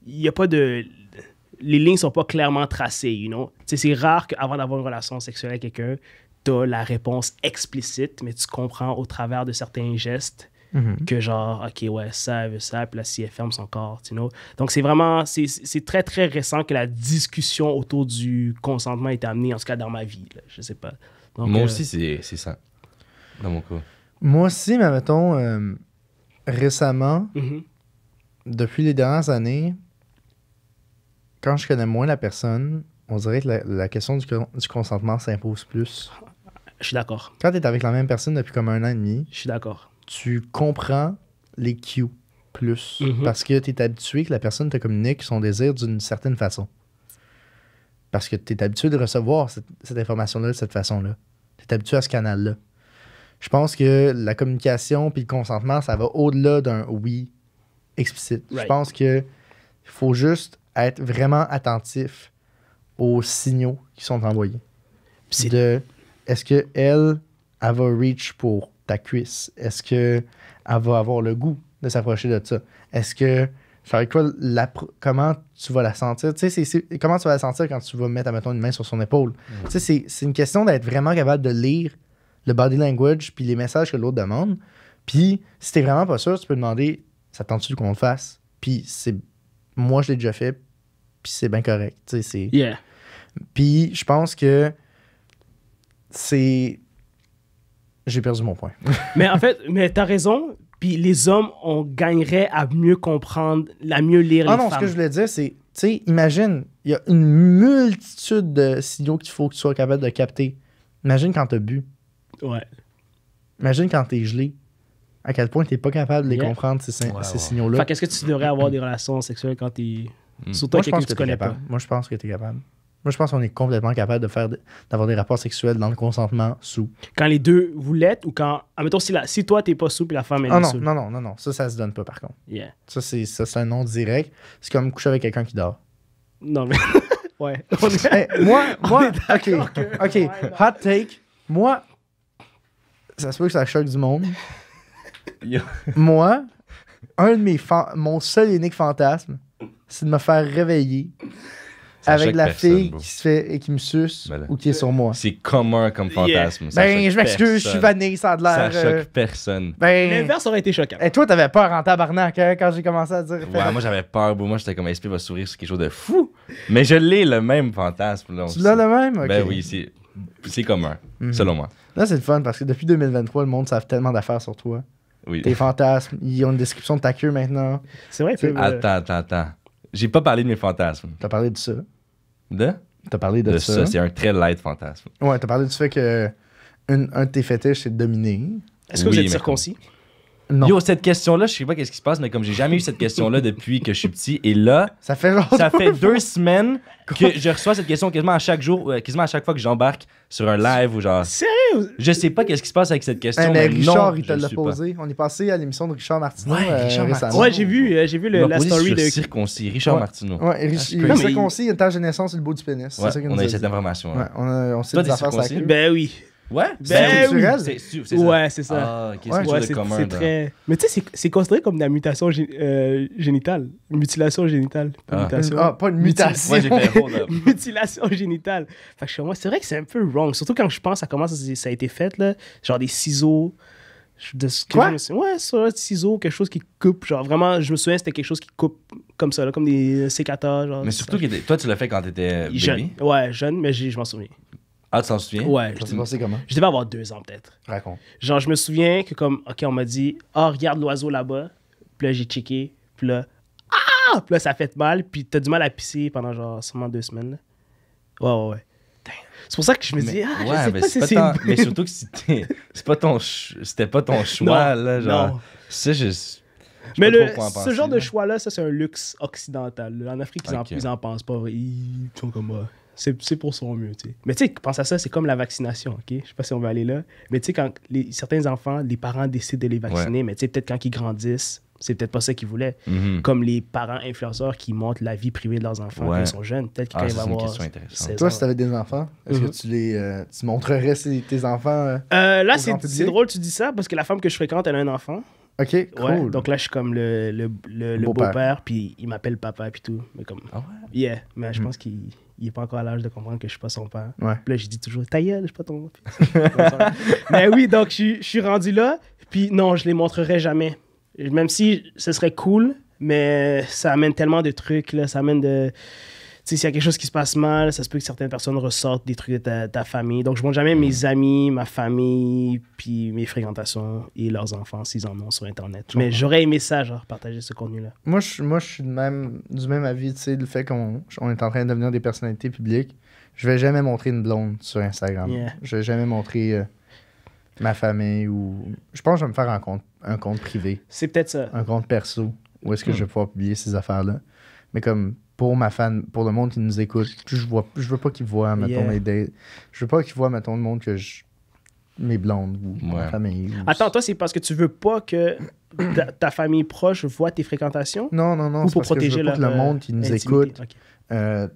C: Les lignes sont pas clairement tracées, you know? Tu sais, c'est rare qu'avant d'avoir une relation sexuelle avec quelqu'un, t'as la réponse explicite, mais tu comprends au travers de certains gestes
A: Mhm.
C: que genre, OK, ouais, ça, elle veut ça, puis là, si elle ferme son corps, you know? Donc, c'est vraiment... C'est très, très récent que la discussion autour du consentement est amenée, en tout cas dans ma vie, là, je sais pas. Donc,
B: Moi aussi, c'est ça. Dans mon cas.
A: Moi aussi, mais mettons, récemment,
C: mhm.
A: depuis les dernières années, quand je connais moins la personne, on dirait que la question du consentement s'impose plus.
C: Je suis d'accord.
A: Quand tu es avec la même personne depuis comme 1 an et demi,
C: Je suis d'accord.
A: tu comprends les cues plus.
C: Mhm.
A: Parce que tu es habitué que la personne te communique son désir d'une certaine façon. Parce que tu es habitué de recevoir cette information-là de cette façon-là. Tu es habitué à ce canal-là. Je pense que la communication puis le consentement, ça va au-delà d'un oui explicite. Je
C: Right.
A: pense que il faut juste être vraiment attentif aux signaux qui sont envoyés.
C: C'est-
A: Est-ce que elle va reach pour ta cuisse? Est-ce que elle va avoir le goût de s'approcher de ça? Est-ce que ça va être quoi comment tu vas la sentir? Tu sais, comment tu vas la sentir quand tu vas mettre, admettons, une main sur son épaule? Tu sais, c'est une question d'être vraiment capable de lire le body language puis les messages que l'autre demande. Puis, si t'es vraiment pas sûr, tu peux demander, ça tente-tu qu'on le fasse? Puis, moi, je l'ai déjà fait, puis c'est bien correct. Tu sais, c'est...
C: Yeah.
A: Puis, je pense que c'est... J'ai perdu mon point.
C: Mais en fait, t'as raison. Puis les hommes, on gagnerait à mieux comprendre, à mieux lire
A: Ah
C: les
A: non,
C: femmes.
A: ce que je voulais dire, c'est, tu sais, imagine, il y a une multitude de signaux qu'il faut que tu sois capable de capter. Imagine quand t'as bu.
C: Ouais.
A: Imagine quand t'es gelé. À quel point t'es pas capable de les
C: Yeah.
A: comprendre, ces
B: Ouais.
A: signaux-là.
C: Fait qu'est-ce que tu devrais avoir des relations sexuelles quand t'es... Surtout
A: Moi,
C: avec
A: je
C: quelqu'un
A: pense
C: que tu
A: que t'es
C: connais pas.
A: capable. Moi, je pense que t'es capable. Moi, je pense qu'on est complètement capable d'avoir des rapports sexuels dans le consentement sous.
C: Quand les deux vous l'êtes ou quand... Admettons, si toi, t'es pas souple et la femme, elle
A: Ah
C: est
A: non,
C: souple.
A: non. Ça se donne pas, par contre.
C: Yeah.
A: Ça, c'est un nom direct. C'est comme coucher avec quelqu'un qui dort.
C: Non, mais... ouais. On est-
A: Hey, moi, OK,
C: que-
A: OK,
C: Ouais, non.
A: hot take. Moi, ça se peut que ça choque du monde.
B: Yo.
A: Moi, mon seul et unique fantasme, c'est de me faire réveiller
B: Ça
A: avec
B: choque
A: la
B: personne,
A: fille
B: bro.
A: qui se fait et qui me suce
B: Ben là.
A: ou qui est sur moi.
B: C'est commun comme fantasme. Ça
A: Ben,
B: choque
A: je m'excuse, je suis
B: personne.
A: vanille, ça a de
B: Ça
A: l'air.
B: choque personne.
A: Ben,
C: L'inverse aurait été choquant.
A: et toi, t'avais peur en tabarnak hein, quand j'ai commencé à dire.
B: Ouais, moi j'avais peur, bro. Moi j'étais comme SP va sourire sur quelque chose de fou. Mais je l'ai le même fantasme. Là,
A: Tu l'as le même? Ok.
B: Ben oui, c'est commun, selon moi.
A: Là, c'est le fun parce que depuis 2023, le monde savent tellement d'affaires sur toi.
B: Oui.
A: Tes fantasmes, ils ont une description de ta queue maintenant.
C: C'est vrai,
A: C'est-
C: que...
B: Attends. J'ai pas parlé de mes fantasmes.
A: T'as parlé de ça.
B: De?
A: T'as parlé de ça.
B: C'est un très light fantasme.
A: Ouais, t'as parlé du fait que un de tes fétiches, c'est de dominer.
C: Est-ce que
B: Oui,
C: vous êtes
B: mais
C: circoncis?
A: Non.
B: Yo, cette question-là, je sais pas qu'est-ce qui se passe, mais comme j'ai jamais eu cette question-là depuis que je suis petit, et là,
A: Ça fait genre.
B: ça fait 2 semaines que je reçois cette question quasiment à chaque jour, quasiment à chaque fois que j'embarque sur un live ou genre.
C: Sérieux?
B: Je sais pas qu'est-ce qui se passe avec cette question.
A: Mais
B: mais
A: Richard,
B: non,
A: il te
B: je
A: l'a
B: suis pas.
A: posé. On est passé à l'émission de Richard Martineau
B: Ouais, Richard
A: récemment.
B: Martineau.
C: Ouais, j'ai vu
B: Il m'a
C: la
B: posé
C: story
B: sur
C: de.
B: circoncis, Richard
A: Ouais.
B: Martineau.
A: Ouais,
B: That's
A: il est
B: crazy.
A: circoncis, il a de naissance sur le bout du pénis.
B: Ouais,
A: C'est ça qu'il
B: on
A: nous
B: a
A: a
B: eu cette
A: dit.
B: information.
A: Ouais, on sait
B: Toi,
A: des
B: t'es
A: affaires
B: circoncis?
A: sacrées.
C: Ben oui.
B: Ouais?
C: Ben
A: oui.
B: C'est ça.
C: Ouais, c'est ça.
B: Ah, ok, c'est
A: Ouais.
B: quelque chose
C: Ouais,
B: de
C: c'est
B: commun.
C: c'est
B: dans-
C: très. Mais tu sais, c'est considéré comme de la mutation génitale. Mutilation génitale. Pas
B: Ah.
C: mutation.
A: Pas une mutation.
B: Moi, j'ai fait hold up.
C: Mutilation génitale. Fait que chez moi, c'est vrai que c'est un peu wrong. Surtout quand je pense à comment ça a été fait, là. Genre des ciseaux.
A: Quoi?
C: Ouais, ça, des ciseaux, quelque chose qui coupe. Genre vraiment, je me souviens, c'était quelque chose qui coupe comme ça, là, comme des sécateurs. Genre,
B: Mais surtout que toi, tu l'as fait quand t'étais
C: jeune.
B: bébé.
C: Ouais, jeune, mais je m'en souviens.
B: Ah, tu t'en souviens?
C: Ouais,
A: Ça s'est passé comment?
C: je devais avoir 2 ans peut-être.
A: Raconte.
C: Genre, je me souviens que comme, OK, on m'a dit, oh, regarde l'oiseau là-bas. Puis là, j'ai checké. Puis là, ah! Puis là, ça fait mal. Puis t'as du mal à pisser pendant genre seulement 2 semaines. Là. Ouais. C'est pour ça que je me dis,
B: Mais-
C: je
B: ouais,
C: sais
B: mais
C: pas
B: c'est
C: si
B: pas
C: c'est...
B: tant- mais surtout que c'était pas ton choix,
C: Non,
B: là, genre.
C: non.
B: Ça, je
C: Mais
B: sais pas trop quoi en
C: ce
B: penser,
C: genre de
B: là.
C: choix-là, ça, c'est un luxe occidental. En Afrique,
B: Ok.
C: ils en pensent pas. Ils sont comme, c'est pour son mieux, tu sais. Mais tu sais, pense à ça, c'est comme la vaccination, OK? Je sais pas si on va aller là. Mais tu sais, quand certains enfants, les parents décident de les vacciner, mais tu sais, peut-être quand ils grandissent, c'est peut-être pas ça qu'ils voulaient.
B: Mhm.
C: Comme les parents influenceurs qui montrent la vie privée de leurs enfants quand
B: Ouais.
C: ils sont jeunes. Peut-être que
B: Ah,
C: quand ils
B: ça,
C: vont
B: c'est une
C: avoir
B: question intéressante.
C: 16
A: Toi,
C: ans.
A: si t'avais des enfants, est-ce que tu montrerais tes enfants?
C: Là,
A: au
C: c'est
A: grand public?
C: drôle que tu dis ça parce que la femme que je fréquente, elle a un enfant.
A: Ok, cool.
C: Ouais, donc là, je suis comme le
A: Beau-père.
C: beau-père, puis il m'appelle papa, puis tout. Mais comme,
B: Ah ouais?
C: yeah, mais je pense qu'il est pas encore à l'âge de comprendre que je suis pas son père.
A: Ouais.
C: Puis là, je dis toujours, ta gueule, je suis pas ton père. Mais oui, donc je suis rendu là, puis non, je les montrerai jamais. Même si ce serait cool, mais ça amène tellement de trucs, là, ça amène de... Tu sais, s'il y a quelque chose qui se passe mal, ça se peut que certaines personnes ressortent des trucs de ta famille. Donc, je montre jamais mes amis, ma famille, puis mes fréquentations et leurs enfants s'ils en ont sur Internet. Mais j'aurais aimé ça, genre, partager ce contenu-là.
A: Moi, je suis du même avis, tu sais, le fait qu'on est en train de devenir des personnalités publiques. Je vais jamais montrer une blonde sur Instagram.
C: Yeah.
A: Je vais jamais montrer ma famille ou... Je pense que je vais me faire un compte privé,
C: C'est peut-être ça.
A: un compte perso, où est-ce que je vais pouvoir publier ces affaires-là. Mais comme pour le monde qui nous écoute, je veux pas qu'ils voient, mettons,
C: Yeah.
A: mes dates. Je veux pas qu'ils voient, mettons, le monde que mes blondes ou ma
B: Ouais.
A: famille. ou-
C: Attends, toi, c'est parce que tu veux pas que ta famille proche voit tes fréquentations?
A: Non,
C: Ou
A: c'est
C: pour
A: parce que je
C: protéger
A: veux pas
C: leur
A: que le monde qui nous
C: intimité?
A: écoute
C: Ok.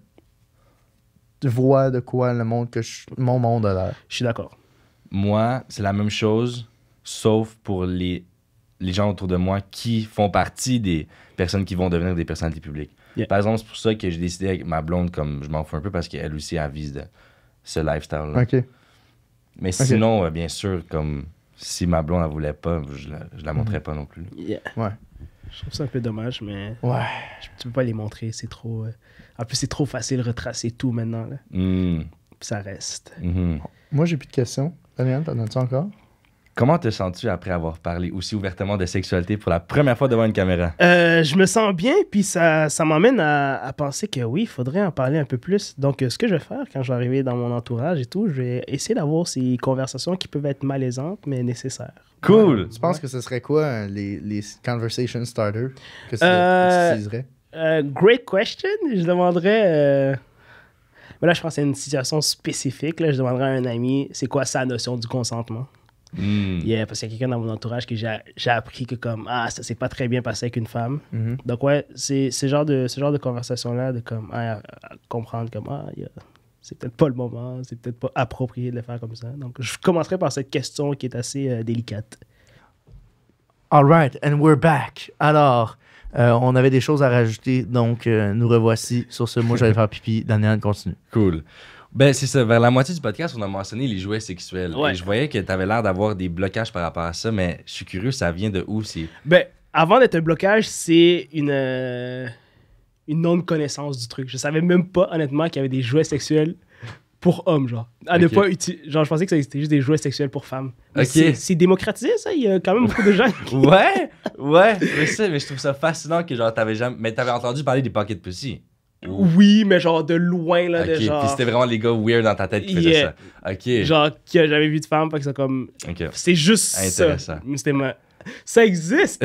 A: voit de quoi le monde mon monde a l'air.
C: Je suis d'accord.
B: Moi, c'est la même chose, sauf pour les gens autour de moi qui font partie des personnes qui vont devenir des personnalités publiques.
C: Yeah.
B: Par exemple, c'est pour ça que j'ai décidé avec ma blonde, comme je m'en fous un peu parce qu'elle aussi avise de ce lifestyle-là.
A: OK.
B: Mais sinon, bien sûr, comme si ma blonde ne voulait pas, je la montrais pas non plus.
C: Yeah.
A: Ouais.
C: Je trouve ça un peu dommage, mais
A: Ouais.
C: tu peux pas les montrer. C'est trop... En plus, c'est trop facile de retracer tout maintenant. Là.
B: Hmm.
C: Puis ça reste.
B: Mhm.
A: Moi, j'ai plus de questions. Daniel, t'en as-tu encore?
B: Comment te sens-tu après avoir parlé aussi ouvertement de sexualité pour la première fois devant une caméra?
C: Je me sens bien, puis ça m'emmène à penser que oui, il faudrait en parler un peu plus. Donc, ce que je vais faire quand je vais arriver dans mon entourage et tout, je vais essayer d'avoir ces conversations qui peuvent être malaisantes, mais nécessaires.
B: Cool!
A: Tu penses que ce serait quoi les conversation starters que tu utiliserais?
C: Great question. Je demanderais... Mais là, je pense que c'est une situation spécifique. Là, je demanderais à un ami, c'est quoi sa notion du consentement?
B: Hmm.
C: Yeah, parce qu'il y a quelqu'un dans mon entourage que j'ai appris que comme ça s'est pas très bien passé avec une femme.
A: Mhm.
C: Donc ouais, c'est ce genre de conversation là de comme à comprendre comme c'est peut-être pas le moment, c'est peut-être pas approprié de le faire comme ça. Donc je commencerai par cette question qui est assez délicate.
A: All right, and we're back. Alors, on avait des choses à rajouter, donc nous revoici. Sur ce, moi, j'allais faire pipi. Daniel, continue.
B: Cool. Ben, c'est ça. Vers la moitié du podcast, on a mentionné les jouets sexuels.
C: Ouais.
B: Et je voyais que tu avais l'air d'avoir des blocages par rapport à ça, mais je suis curieux, ça vient de où?
C: Ben, avant d'être un blocage, c'est une non-connaissance du truc. Je savais même pas, honnêtement, qu'il y avait des jouets sexuels pour hommes, genre. À ne
B: Ok.
C: pas utiliser. Genre, je pensais que ça existait juste des jouets sexuels pour femmes. Mais
B: Ok.
C: c'est démocratisé, ça. Il y a quand même beaucoup de gens.
B: Ouais, ouais, mais je trouve ça fascinant que genre t'avais jamais. Mais t'avais entendu parler des pocket pussy.
C: Oui, mais genre de loin, là,
B: Ok,
C: de
B: puis
C: genre.
B: c'était vraiment les gars weird dans ta tête qui faisaient
C: Yeah.
B: ça. Ok.
C: Genre, qui a jamais vu de femme, fait que c'est comme.
B: Ok.
C: C'est juste
B: Intéressant.
C: ça. Mais c'était ça existe!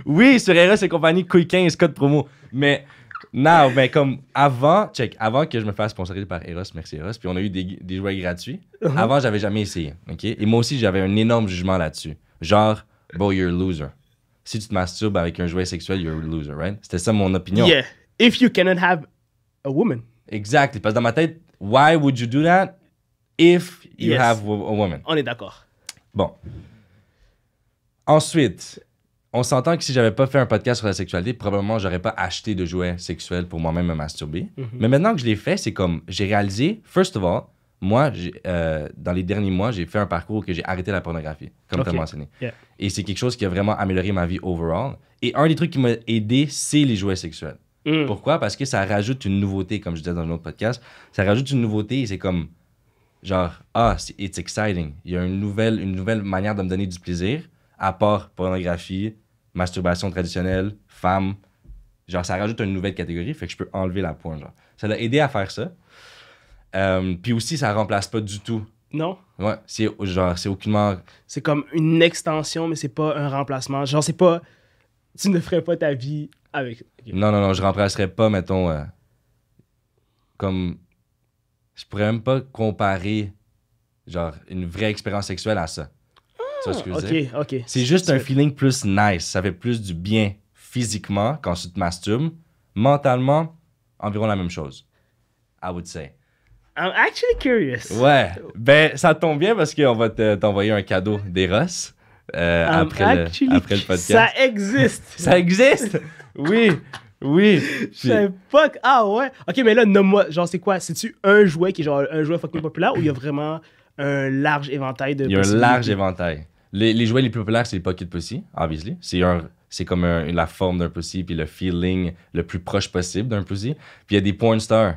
B: Oui, sur Eros et compagnie, Couille 15, code promo. Mais, non, mais comme avant que je me fasse sponsoriser par Eros, merci Eros, puis on a eu des jouets gratuits. Avant, j'avais jamais essayé, ok? Et moi aussi, j'avais un énorme jugement là-dessus. Genre, bro, you're a loser. Si tu te masturbes avec un jouet sexuel, you're a loser, right? C'était ça mon opinion.
C: Yeah. If you cannot have a woman.
B: Exactly. Parce que dans ma tête, why would you do that if you
C: Yes.
B: have a woman?
C: On est d'accord.
B: Bon. Ensuite, on s'entend que si j'avais pas fait un podcast sur la sexualité, probablement j'aurais pas acheté de jouets sexuels pour moi-même me masturber. Mais maintenant que je l'ai fait, c'est comme j'ai réalisé, first of all, moi, dans les derniers mois, j'ai fait un parcours où que j'ai arrêté la pornographie, comme tu as
C: Ok.
B: mentionné.
C: Yeah.
B: Et c'est quelque chose qui a vraiment amélioré ma vie overall. Et un des trucs qui m'a aidé, c'est les jouets sexuels.
C: Mm.
B: Pourquoi? Parce que ça rajoute une nouveauté, comme je disais dans un autre podcast. Ça rajoute une nouveauté et c'est comme, genre, it's exciting. Il y a une nouvelle manière de me donner du plaisir, à part pornographie, masturbation traditionnelle, femme. Genre, ça rajoute une nouvelle catégorie, fait que je peux enlever la pointe, genre. Ça l'a aidé à faire ça. Puis aussi, ça remplace pas du tout.
C: Non?
B: Ouais, c'est aucunement...
C: C'est comme une extension, mais c'est pas un remplacement. Genre, c'est pas. Tu ne ferais pas ta vie avec. Ok.
B: Non, je remplacerais pas, mettons, comme... Je pourrais même pas comparer, genre, une vraie expérience sexuelle à ça. Tu vois ce que je veux dire?
C: Ok.
B: C'est juste un feeling plus nice. Ça fait plus du bien physiquement quand tu te masturbes. Mentalement, environ la même chose. I would say.
C: I'm actually curious.
B: Ouais. Ben, ça tombe bien parce qu'on va t'envoyer un cadeau d'Eros après le podcast.
C: Ça existe.
B: Ça existe? Oui.
C: Je savais pas que. Ah ouais. Ok, mais là, nomme-moi. Genre, c'est quoi? C'est-tu un jouet qui est genre un jouet fucking populaire ou il y a vraiment un large éventail de
B: Il y a un
C: possibilités?
B: large éventail. Les jouets les plus populaires, c'est les Pocket Pussy, obviously. C'est comme la forme d'un pussy, puis le feeling le plus proche possible d'un pussy. Puis il y a des porn stars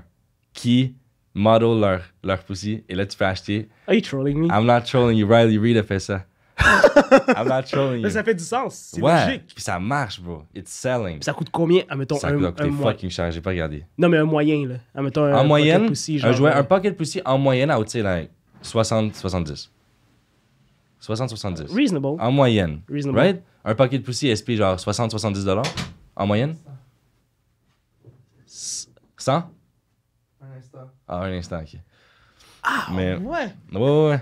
B: qui model leur pussy, et là, tu peux acheter.
C: Are you trolling me?
B: I'm not trolling you, Riley Reid a fait ça. I'm not trolling
C: Mais
B: you.
C: ça fait du sens. C'est
B: Ouais,
C: logique.
B: puis ça marche, bro. It's selling.
C: Puis ça coûte combien? Admettons,
B: Ça
C: un
B: doit coûter
C: moyen.
B: fucking cher, j'ai pas regardé.
C: Non, mais un moyen, là. Admettons, un
B: En moyenne,
C: pocket pussy,
B: un
C: genre,
B: Pocket Pussy, en moyenne, I would say like 60-70. 60-70.
C: Reasonable.
B: En moyenne.
C: Reasonable.
B: Right? Un Pocket Pussy SP genre 60-70$ en moyenne? 100? Ah, un instant, ok. Mais,
C: Ouais.
B: ouais.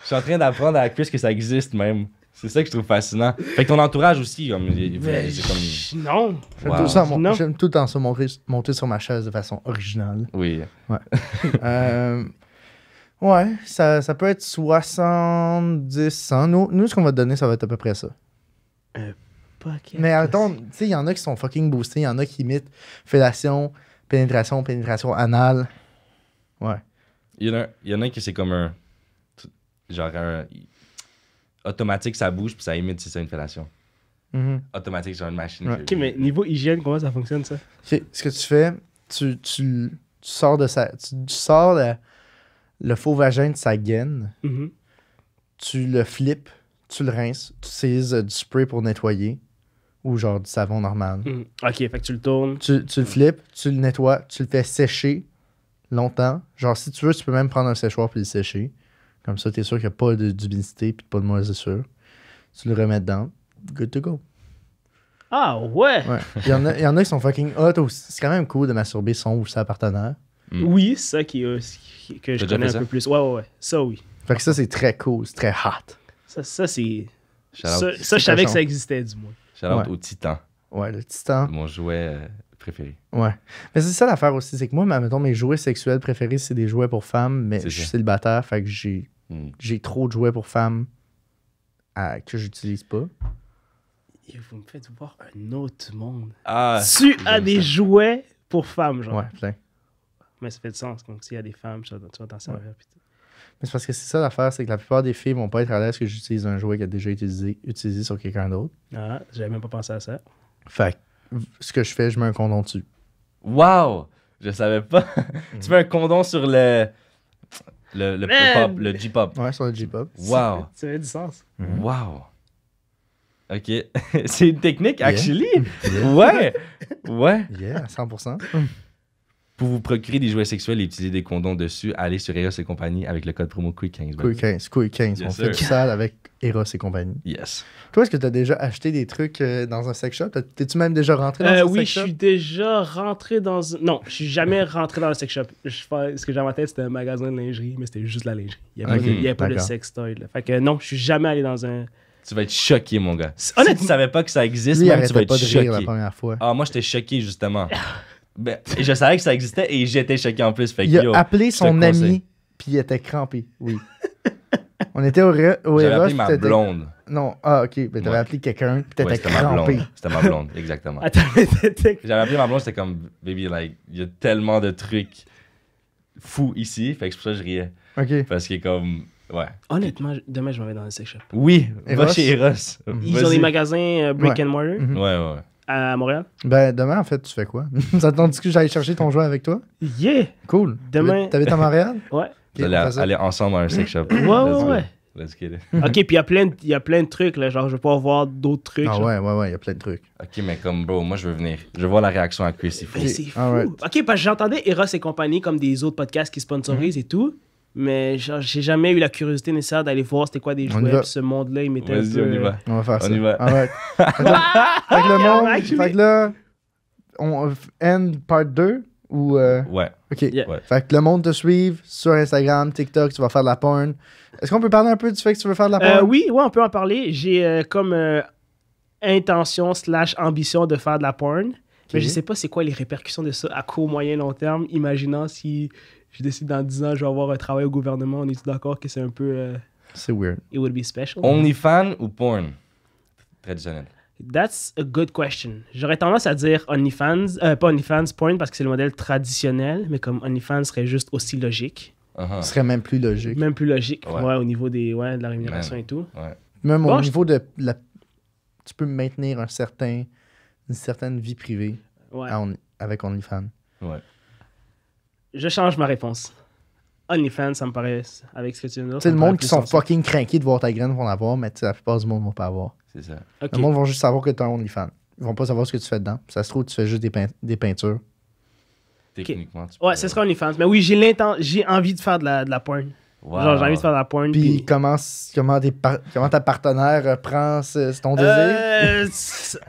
B: Je suis en train d'apprendre à la cuisse que ça existe même. C'est ça que je trouve fascinant. Fait que ton entourage aussi, comme, c'est comme...
C: Non.
A: J'aime
B: Wow.
A: tout, ça,
C: Non.
A: j'aime tout le temps ça monter sur ma chaise de façon originale.
B: Oui.
A: Ouais, ça peut être 70, 100. Nous, ce qu'on va te donner, ça va être à peu près ça.
C: Pocket
A: Mais
C: pussy.
A: attends, tu sais, il y en a qui sont fucking boostés, il y en a qui imitent fellation, pénétration anale. Ouais.
B: Il y en a qui c'est comme un... Genre automatique, ça bouge, puis ça imite, c'est ça, une fellation.
A: Mhm.
B: Automatique, genre une machine.
A: Ouais.
C: Ok, mais niveau hygiène, comment ça fonctionne, ça?
A: Ok, ce que tu fais, tu sors de tu sors le faux vagin de sa gaine,
C: Mhm.
A: tu le flippes, tu le rinces, tu utilises du spray pour nettoyer ou genre du savon normal.
C: Mhm. Ok, fait que tu le tournes.
A: Tu le flippes, tu le nettoies, tu le fais sécher longtemps. Genre, si tu veux, tu peux même prendre un séchoir puis le sécher. Comme ça, t'es sûr qu'il n'y a pas d'humidité puis pas de moisissure. Tu le remets dedans. Good to go.
C: Ah ouais!
A: Ouais. Il y en a qui sont fucking hot aussi. C'est quand même cool de masturber son ou sa partenaire.
C: Oui, c'est ça que je
B: T'as déjà
C: connais
B: fait
C: un
B: ça?
C: peu plus. Ouais. Ça, oui.
A: Fait que ça, c'est très cool. C'est très hot.
C: Ça c'est.
B: Shout-out
C: Ça, je savais que
A: cochon.
C: ça existait, du moins.
B: shout-out
A: Ouais.
B: au Titan,
A: Ouais, le titan.
B: mon jouet préféré.
A: Ouais. Mais c'est ça l'affaire aussi. C'est que moi, mettons, mes jouets sexuels préférés, c'est des jouets pour femmes. Mais
B: C'est
A: je suis
B: ça.
A: célibataire. Fait que j'ai trop de jouets pour femmes que j'utilise pas.
C: Et vous me faites voir un autre monde.
B: Ah,
C: Tu
B: j'aime
C: as des
B: ça.
C: jouets pour femmes, genre.
A: Ouais, plein.
C: Mais ça fait du sens. Donc, s'il y a des femmes, tu vas t'en servir. puis tout.
A: Mais c'est parce que c'est ça l'affaire, c'est que la plupart des filles vont pas être à l'aise que j'utilise un jouet qui a déjà été utilisé sur quelqu'un d'autre.
C: Ah, j'avais même pas pensé à ça.
A: Fait que ce que je fais, je mets un condom dessus.
B: Wow! Je savais pas. Tu mets un condom sur le
C: Man!
B: pop, le J-pop.
A: Ouais, sur le J-pop.
B: Wow.
C: Ça fait du sens.
B: Wow. OK. C'est une technique,
A: Yeah.
B: actually. Ouais. Ouais.
A: Yeah, à 100%.
B: Pour vous procurer des jouets sexuels et utiliser des condoms dessus, allez sur Eros et compagnie avec le code promo Quick15.
A: Quick 15.
B: Yes,
A: On
B: sir.
A: fait tout ça avec Eros et compagnie.
B: Yes.
A: Toi, est-ce que tu as déjà acheté des trucs dans un sex shop? T'es-tu même déjà rentré dans un
C: Oui,
A: sex
C: je
A: shop?
C: suis déjà rentré dans... Non, je suis jamais rentré dans un sex shop. Ce que j'ai en ma tête, c'était un magasin de lingerie, mais c'était juste la lingerie. Il n'y avait, pas de
A: d'accord.
C: sex toy. Là. Fait que non, je suis jamais allé dans un...
B: Tu vas être choqué, mon gars.
C: Honnêtement-
B: Si tu savais pas que ça existe,
A: Lui, il
B: même, tu vas
A: arrêtait
B: être
A: pas de rire la
B: choqué.
A: première fois.
B: Ah, moi, j'étais choqué, justement. Ben, et je savais que ça existait et j'étais choqué en plus. Fait que,
A: Il a
B: yo,
A: appelé
B: je te
A: son
B: conseille.
A: ami, puis il était crampé. Oui. On était au
B: J'avais
A: Eros.
B: appelé ma
A: puis t'étais-
B: blonde.
A: Non, ah, ok. Ben, t'avais
B: Ouais.
A: appelé quelqu'un, puis
B: Ouais,
A: t'étais
B: c'était ma
A: crampé.
B: blonde. C'était ma blonde, exactement.
C: Attends, mais t'étais...
B: J'avais appelé ma blonde, c'était comme, baby, like, il y a tellement de trucs fous ici. Fait que c'est pour ça que je riais.
A: Ok.
B: Parce que, comme, ouais.
C: Honnêtement, demain, je m'en vais dans un sex shop.
B: Oui, va
A: Eros?
B: chez Eros.
C: Ils ont
B: Vas-y.
C: des magasins brick
A: Ouais.
C: and mortar
A: Mhm.
B: Ouais, ouais.
C: à Montréal.
A: Ben, demain, en fait, tu fais quoi? Ça te tente que j'aille chercher ton jouet avec toi?
C: Yeah!
A: Cool.
C: Demain-
A: T'habites à Montréal?
C: Ouais.
A: Ok,
B: Vous allez
A: on fait ça.
B: aller ensemble à un sex shop.
C: Ouais,
B: Let's
C: ouais,
B: go.
C: ouais.
B: Let's get it.
C: OK, puis il y a plein de trucs, là. Genre, je vais pas voir d'autres trucs.
A: Ah
C: genre.
A: ouais, il y a plein de trucs.
B: Ok, mais comme, bro, moi, je veux venir. Je veux voir la réaction à Chris, il faut.
C: Mais c'est fou.
A: alright.
C: OK, parce que j'entendais Eros et compagnie comme des autres podcasts qui sponsorisent et tout. Mais genre, j'ai jamais eu la curiosité nécessaire d'aller voir c'était quoi des
A: On y
C: jouets.
A: va.
C: puis ce monde-là, il m'était un
B: Vas-y,
C: peu...
B: on y va.
A: On va faire
B: On
A: ça.
B: y va.
A: Alright. Fait que le monde,
C: Actually.
A: fait que là, on end part 2 ou...
B: Ouais.
A: Ok.
C: Yeah.
B: Ouais.
A: Fait que le monde te suive sur Instagram, TikTok, tu vas faire de la porn. Est-ce qu'on peut parler un peu du fait que tu veux faire de la porn?
C: Oui, on peut en parler. J'ai comme intention / ambition de faire de la porn. Mais je sais pas c'est quoi les répercussions de ça à court, moyen, long terme. Imaginant si je décide dans 10 ans, je vais avoir un travail au gouvernement. On est d'accord que c'est un peu...
A: C'est weird.
C: it would be special?
B: OnlyFans ou porn? Traditionnel.
C: That's a good question. J'aurais tendance à dire OnlyFans, pas OnlyFans, porn, parce que c'est le modèle traditionnel, mais comme OnlyFans serait juste aussi logique.
A: Ce serait même plus logique.
C: Même plus logique,
B: Ouais.
C: ouais, au niveau de la rémunération
B: Man.
C: et tout.
B: Ouais.
A: Même
C: Bon,
A: au
C: je-
A: niveau de la... Tu peux maintenir une certaine vie privée
C: Ouais.
A: avec OnlyFans.
B: Ouais.
C: Je change ma réponse. OnlyFans, ça me paraît, avec ce que tu viens de dire.
A: Tu sais,
C: ça
A: le
C: me paraît
A: monde qui
C: plus
A: sont
C: sensé.
A: fucking craqués de voir ta graine vont l'avoir, mais tu sais, la plupart du monde ne vont pas avoir.
B: C'est ça.
C: Ok.
A: Le monde va juste savoir que tu as un OnlyFans. Ils vont pas savoir ce que tu fais dedans. Ça se trouve, tu fais juste des peintures.
B: Techniquement, tu
C: Ouais,
B: peux-
C: ce serait OnlyFans. Mais oui, j'ai envie de faire de la porn.
B: Wow.
C: Genre, j'ai envie de faire de la porn.
A: Puis comment ta partenaire prend ton désir?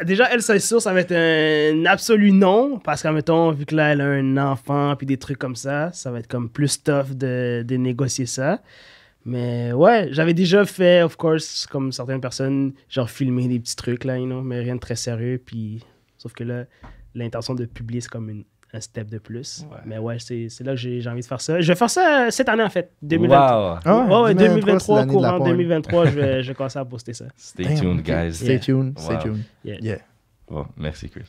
C: Déjà, elle, c'est sûr, ça va être un absolu non. Parce qu'en mettons, vu que là, elle a un enfant puis des trucs comme ça va être comme plus tough de négocier ça. Mais ouais, j'avais déjà fait, of course, comme certaines personnes, genre filmer des petits trucs, là, mais rien de très sérieux. Puis, sauf que là, l'intention de publier, c'est comme un step de plus.
B: Ouais.
C: Mais ouais, c'est là que j'ai envie de faire ça. Je vais faire ça cette année, en fait, 2023.
B: Wow.
A: Ah
C: Ouais,
A: 2023, c'est
C: 2023,
A: l'année de la
C: courant
A: porn.
C: 2023, je vais commencer à poster ça.
B: Stay
A: Damn,
B: tuned,
A: ok.
B: guys.
A: Stay tuned, stay
B: Wow.
A: tuned.
C: Yeah.
A: Yeah.
B: Bon, merci, Chris.